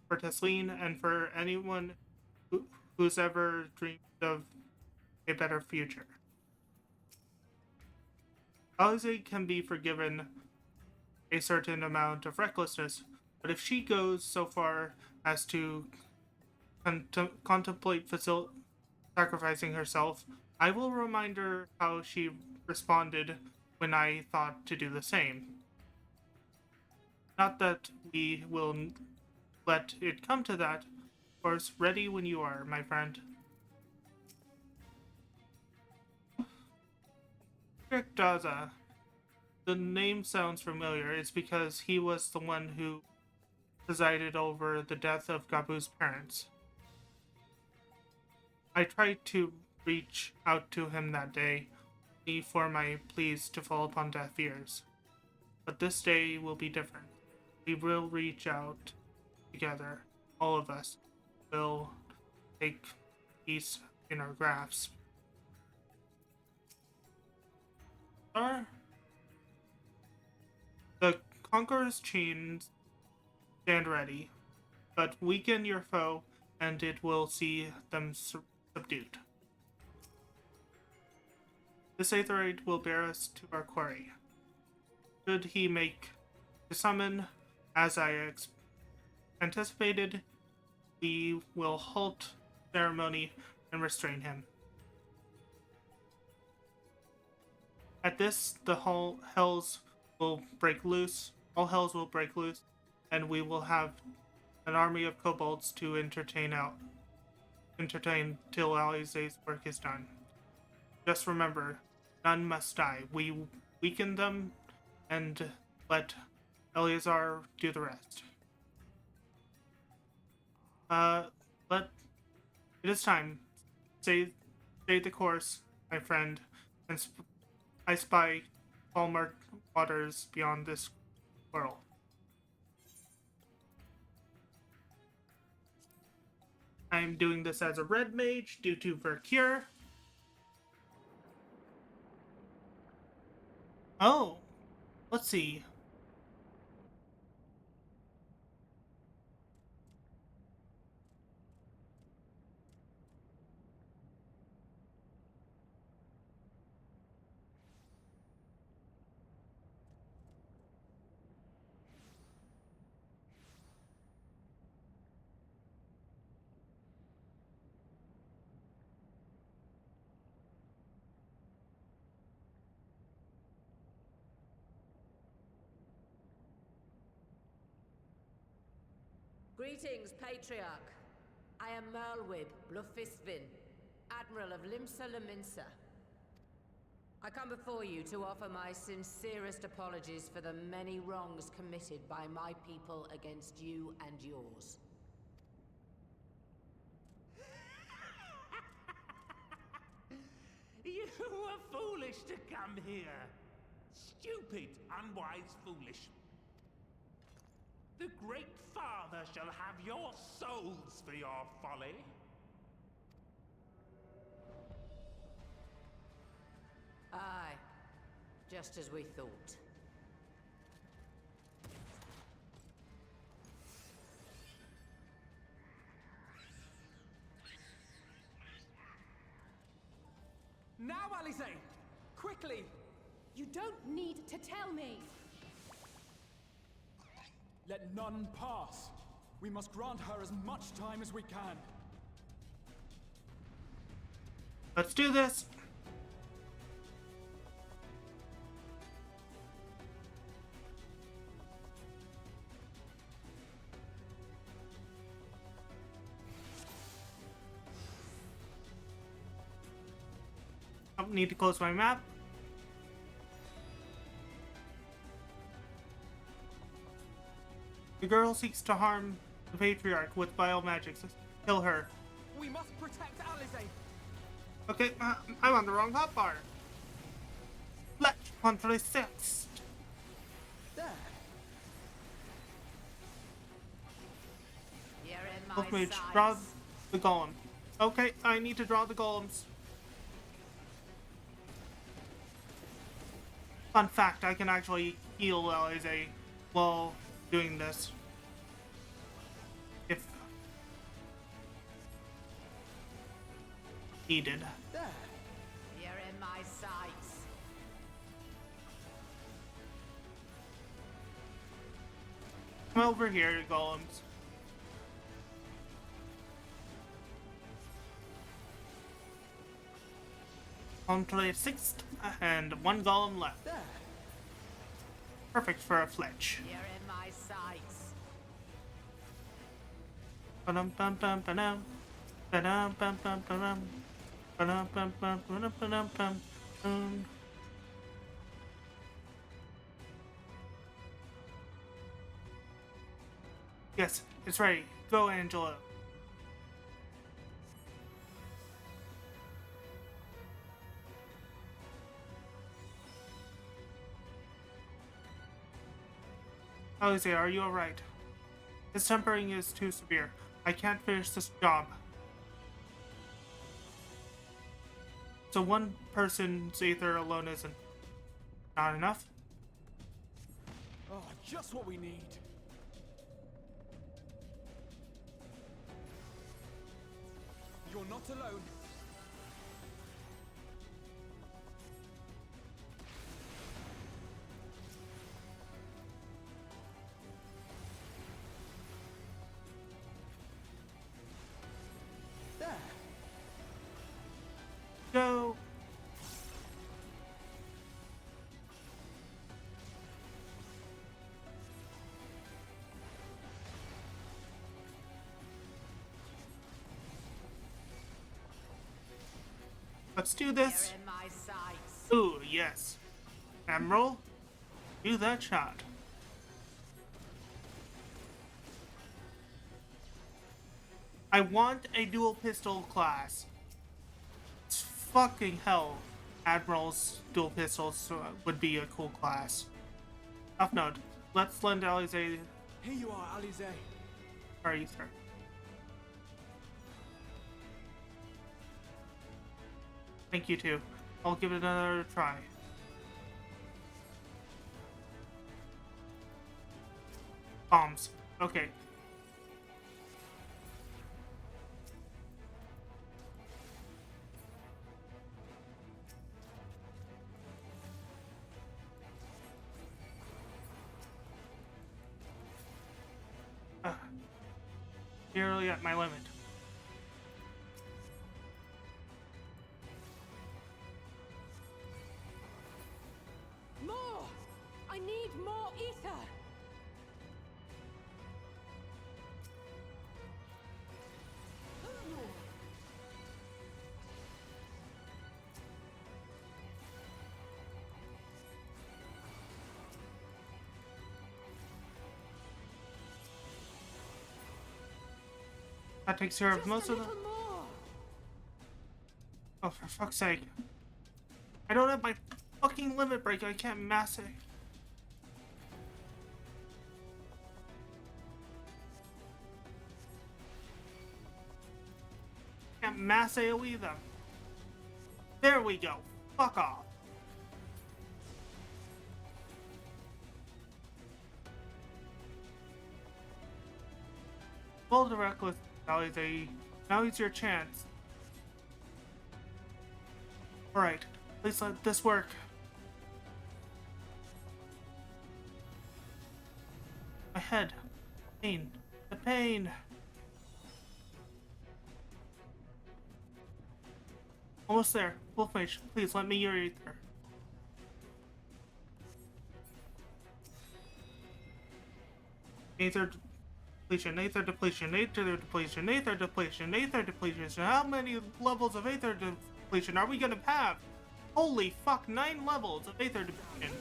for Tesleen, and for anyone who's ever dreamed of a better future. Alize can be forgiven a certain amount of recklessness, but if she goes so far as to contemplate sacrificing herself, I will remind her how she responded when I thought to do the same. Not that we will let it come to that. Of course, ready when you are, my friend. Rick Daza. The name sounds familiar. It's because he was the one who presided over the death of Gabu's parents. I tried to reach out to him that day, only for my pleas to fall upon deaf ears. But this day will be different. We will reach out together. All of us will take peace in our grasp. The Conqueror's chains stand ready, but weaken your foe and it will see them subdued. This Aetherite will bear us to our quarry. Should he make the summon, as I anticipated, we will halt ceremony and restrain him. At this, the whole hells will break loose. All hells will break loose, and we will have an army of kobolds to entertain till Alize's work is done. Just remember, none must die. We weaken them and let Eleazar do the rest. It is time. Stay the course, my friend, and I spy calmer waters beyond this world. I am doing this as a red mage due to Vercure. Oh, let's see. Greetings, Patriarch. I am Merlwib Ffxiv, Admiral of Limsa Lominsa. I come before you to offer my sincerest apologies for the many wrongs committed by my people against you and yours. You were foolish to come here. Stupid, unwise, foolish. The Great Father shall have your souls for your folly. Aye, just as we thought. Now, Alize! Quickly! You don't need to tell me! Let none pass. We must grant her as much time as we can. Let's do this! I need to close my map. The girl seeks to harm the Patriarch with vile magics. Kill her. We must protect Alize! Okay, I'm on the wrong hotbar. Fletch 136. There. You're in my Wolf Mage, sights. draw the golem. Okay, I need to draw the golems. Fun fact, I can actually heal Alize while doing this. If needed. There. You're in my sights. Come over here, golems. On to the sixth, and one golem left. There. Perfect for a Fletch. You're in my sights. Ba-dum bum bum ba-dum. Ba-dum bum bum ba-dum. Ba-dum bum bum ba-dum ba-dum bum bum. Yes, it's ready. Go, Angela. Alize, are you alright? His tempering is too severe. I can't finish this job. So one person's aether alone isn't not enough? Oh, just what we need. You're not alone. There. Let's do this. You're in my sights. Ooh, yes. Admiral, do that shot. I want a dual pistol class. It's fucking hell. Admiral's dual pistols would be a cool class. Off note, let's lend Alize. Here you are, Alize. Where are you, sir? Thank you too. I'll give it another try. Bombs. Okay. Nearly at my limit. More! I need more ether! That takes care of Just most a of the. little more. Oh, for fuck's sake. I don't have my fucking limit break. I can't mass it. Can't mass AoE them. There we go. Fuck off. Well, the reckless now is your chance. Alright, please let this work. My head. Pain. The pain. Almost there. Wolf Mage, please let me your ether. Aether depletion, aether depletion, aether depletion, aether depletion, aether depletion. So how many levels of aether depletion are we gonna have? Holy fuck, 9 levels of aether depletion.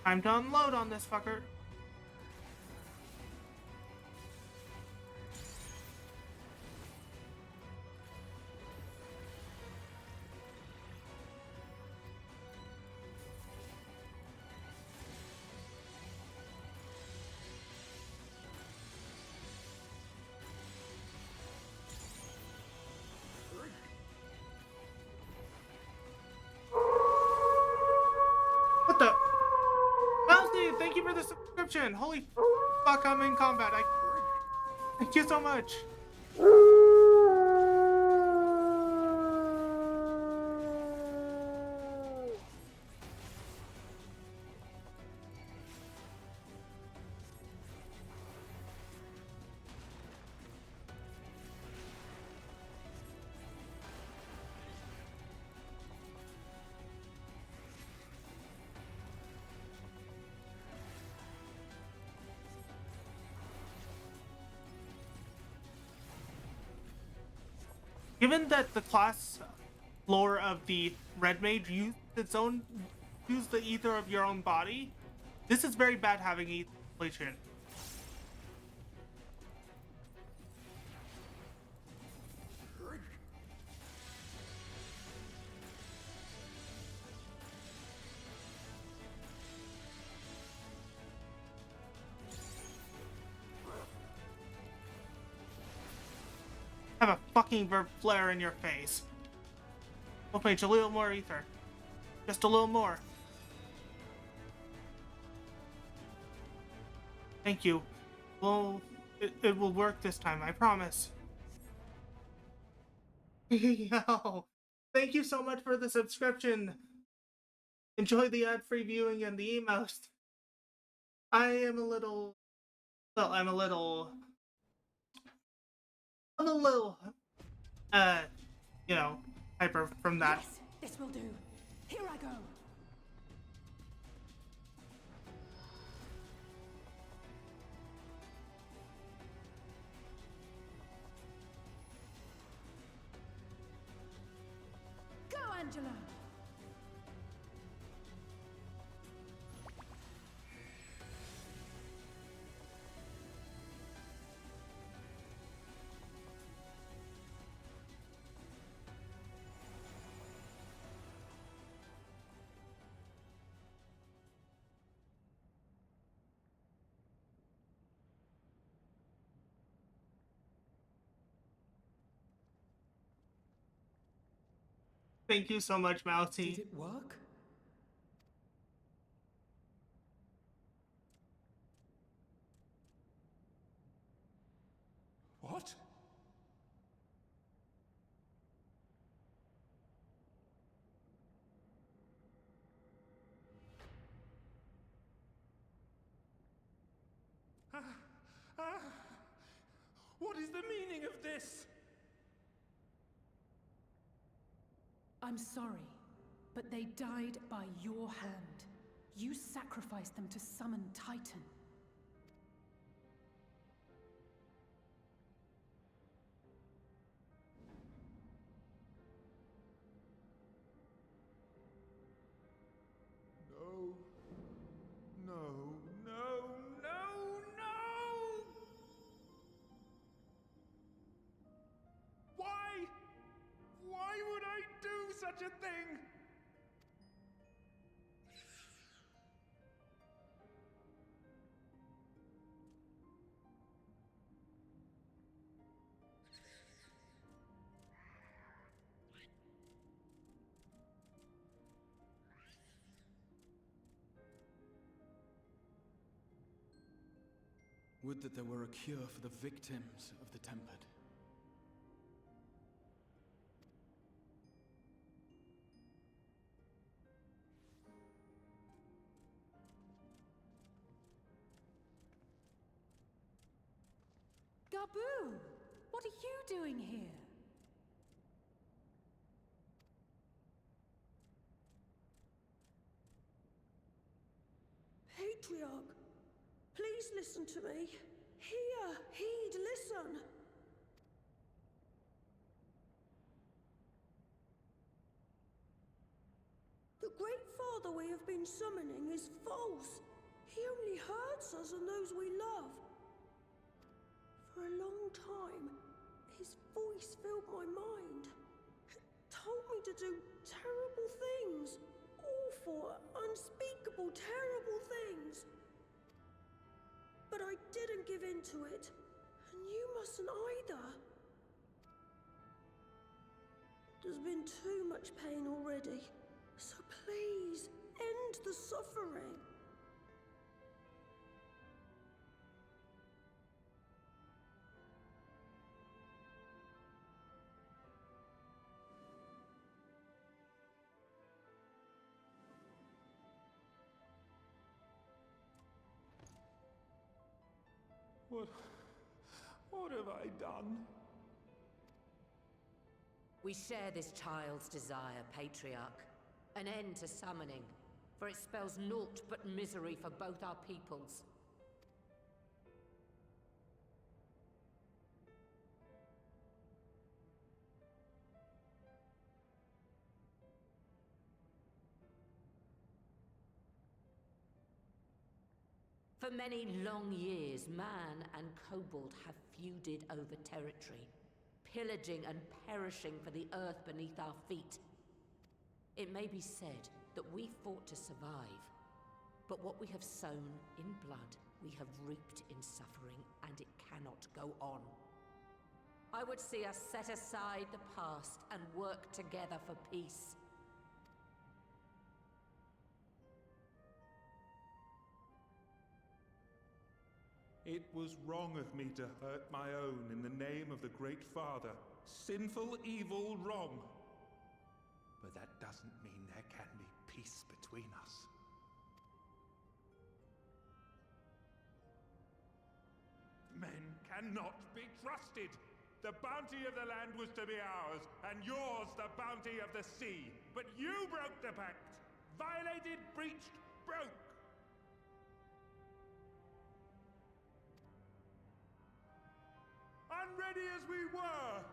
Time to unload on this fucker. What the? Mousy, thank you for the subscription. Holy fuck, I'm in combat. Thank you so much. Given that the class lore of the Red Mage use the ether of your own body, this is very bad having ether depletion. Have a fucking verb flare in your face. Wolf Mage, a little more ether. Just a little more. Thank you. Well, It will work this time, I promise. Yo, thank you so much for the subscription. Enjoy the ad-free viewing and the emails. I am a little... Well, I'm a little, you know, hyper from that. Yes, this will do. Here I go. Go, Angela. Thank you so much, Mousy. Did it work? What? What is the meaning of this? I'm sorry, but they died by your hand. You sacrificed them to summon Titan. No. No, no, no, no! Why? Why would I do such a thing? Would that there were a cure for the victims of the Tempered. Gaboo! What are you doing here? Patriarch, please listen to me. Hear, heed, listen. The Great Father we have been summoning is false. He only hurts us and those we love. For a long time, his voice filled my mind. It told me to do terrible things. Awful, unspeakable, terrible things. But I didn't give in to it, and you mustn't either. There's been too much pain already, so please, end the suffering. What have I done? We share this child's desire, Patriarch. An end to summoning, for it spells naught but misery for both our peoples. For many long years, man and kobold have feuded over territory, pillaging and perishing for the earth beneath our feet. It may be said that we fought to survive, but what we have sown in blood, we have reaped in suffering, and it cannot go on. I would see us set aside the past and work together for peace. It was wrong of me to hurt my own in the name of the Great Father. Sinful, evil, wrong. But that doesn't mean there can be peace between us. Men cannot be trusted. The bounty of the land was to be ours, and yours the bounty of the sea. But you broke the pact. Violated, breached, broke. Unready as we were,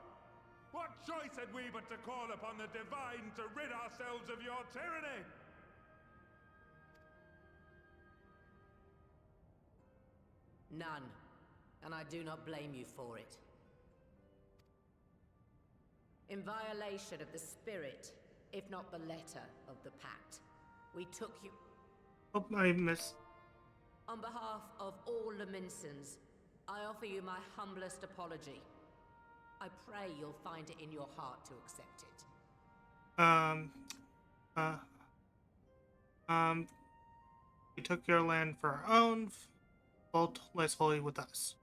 what choice had we but to call upon the divine to rid ourselves of your tyranny? None, and I do not blame you for it. In violation of the spirit, if not the letter of the pact, we took you... Oh, I missed. On behalf of all Laminsans, I offer you my humblest apology. I pray you'll find it in your heart to accept it. We took your land for our own, vote less holy with us.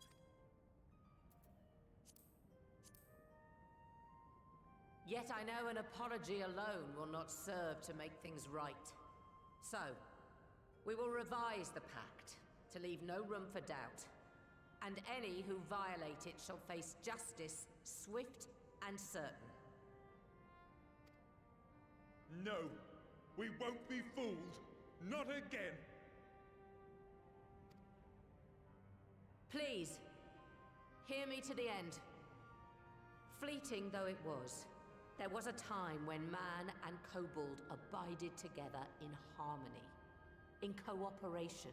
Yet I know an apology alone will not serve to make things right. So, we will revise the pact to leave no room for doubt. And any who violate it shall face justice, swift and certain. No, we won't be fooled. Not again. Please, hear me to the end. Fleeting though it was, there was a time when man and kobold abided together in harmony, in cooperation.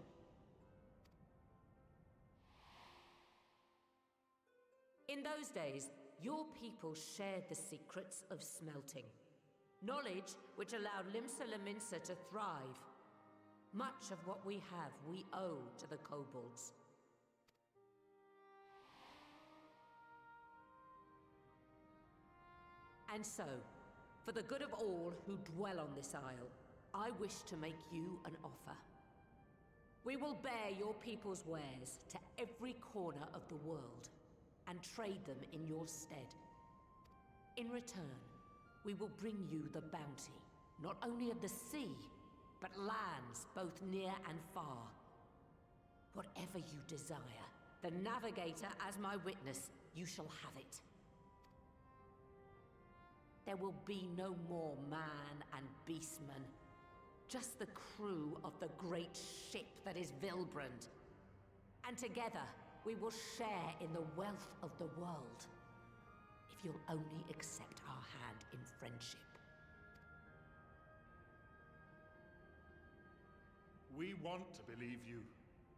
In those days, your people shared the secrets of smelting. Knowledge which allowed Limsa Lominsa to thrive. Much of what we have, we owe to the kobolds. And so, for the good of all who dwell on this isle, I wish to make you an offer. We will bear your people's wares to every corner of the world, and trade them in your stead. In return, we will bring you the bounty, not only of the sea, but lands both near and far. Whatever you desire, the Navigator as my witness, you shall have it. There will be no more man and beastman, just the crew of the great ship that is Vilbrand. And together, we will share in the wealth of the world, if you'll only accept our hand in friendship. We want to believe you.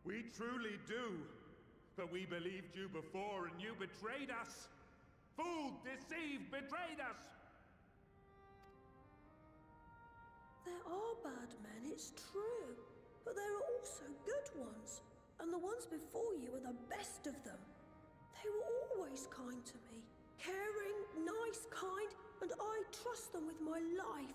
We truly do. But we believed you before and you betrayed us. Fooled, deceived, betrayed us. There are bad men, it's true. But there are also good ones. And the ones before you are the best of them. They were always kind to me. Caring, nice, kind, and I trust them with my life.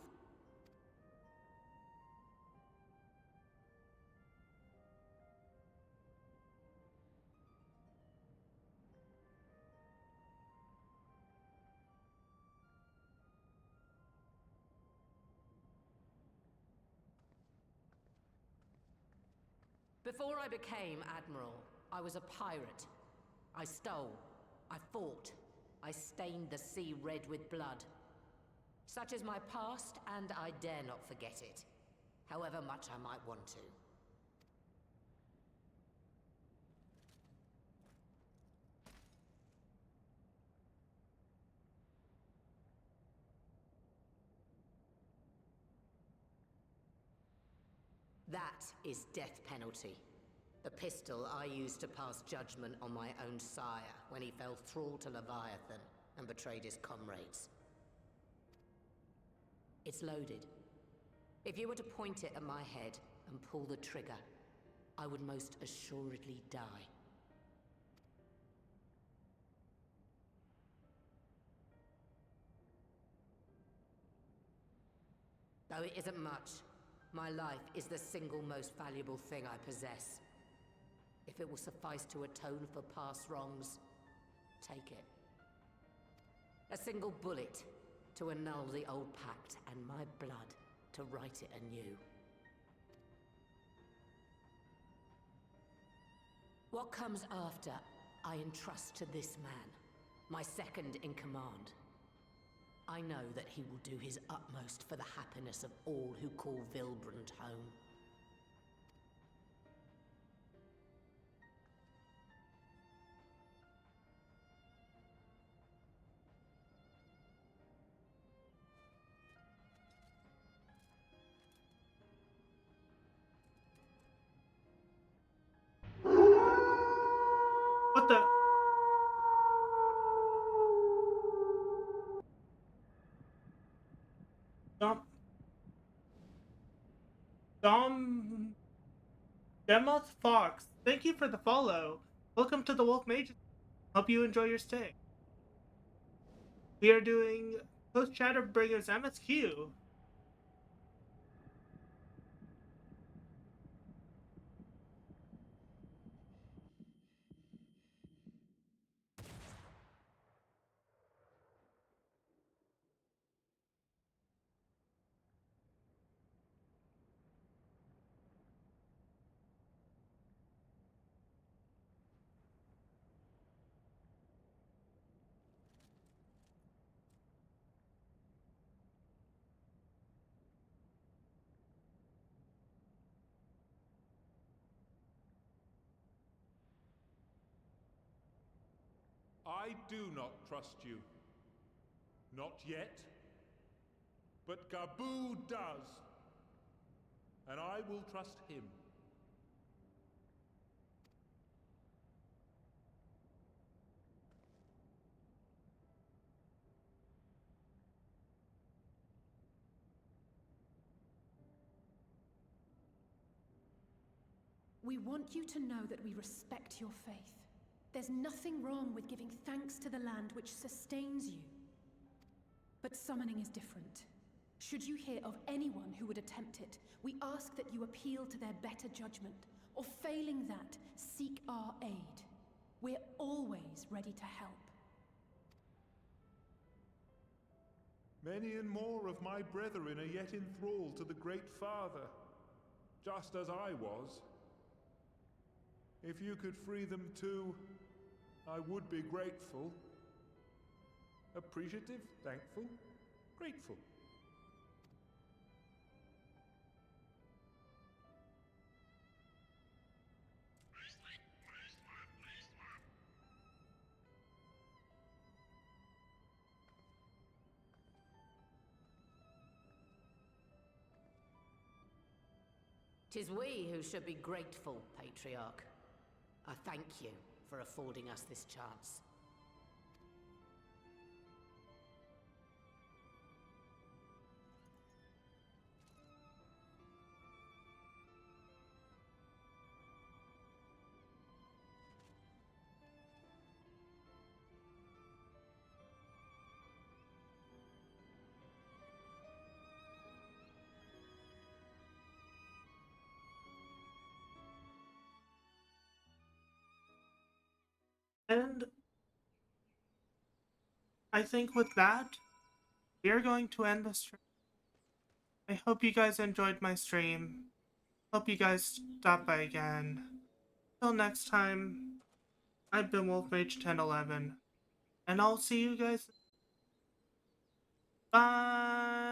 Before I became Admiral, I was a pirate. I stole, I fought, I stained the sea red with blood. Such is my past, and I dare not forget it, however much I might want to. That is death penalty. The pistol I used to pass judgment on my own sire when he fell thrall to Leviathan and betrayed his comrades. It's loaded. If you were to point it at my head and pull the trigger, I would most assuredly die. Though it isn't much, my life is the single most valuable thing I possess. if it will suffice to atone for past wrongs, take it. A single bullet to annul the old pact, and my blood to write it anew. What comes after, I entrust to this man, my second in command. I know that he will do his utmost for the happiness of all who call Vilbrand home. What the? Dom Demoth Fox, thank you for the follow. Welcome to the Wolf Mage. Hope you enjoy your stay. We are doing post Shadowbringer's MSQ. I do not trust you. Not yet. But Gaboo does. And I will trust him. We want you to know that we respect your faith. There's nothing wrong with giving thanks to the land which sustains you. But summoning is different. Should you hear of anyone who would attempt it, we ask that you appeal to their better judgment, or failing that, seek our aid. We're always ready to help. Many and more of my brethren are yet enthralled to the Great Father, just as I was. If you could free them too, I would be grateful. Appreciative, thankful, grateful. Tis we who should be grateful, Patriarch. I thank you for affording us this chance. And I think with that, we are going to end the stream. I hope you guys enjoyed my stream. Hope you guys stop by again. Till next time, I've been WolfMage1011, and I'll see you guys. Bye!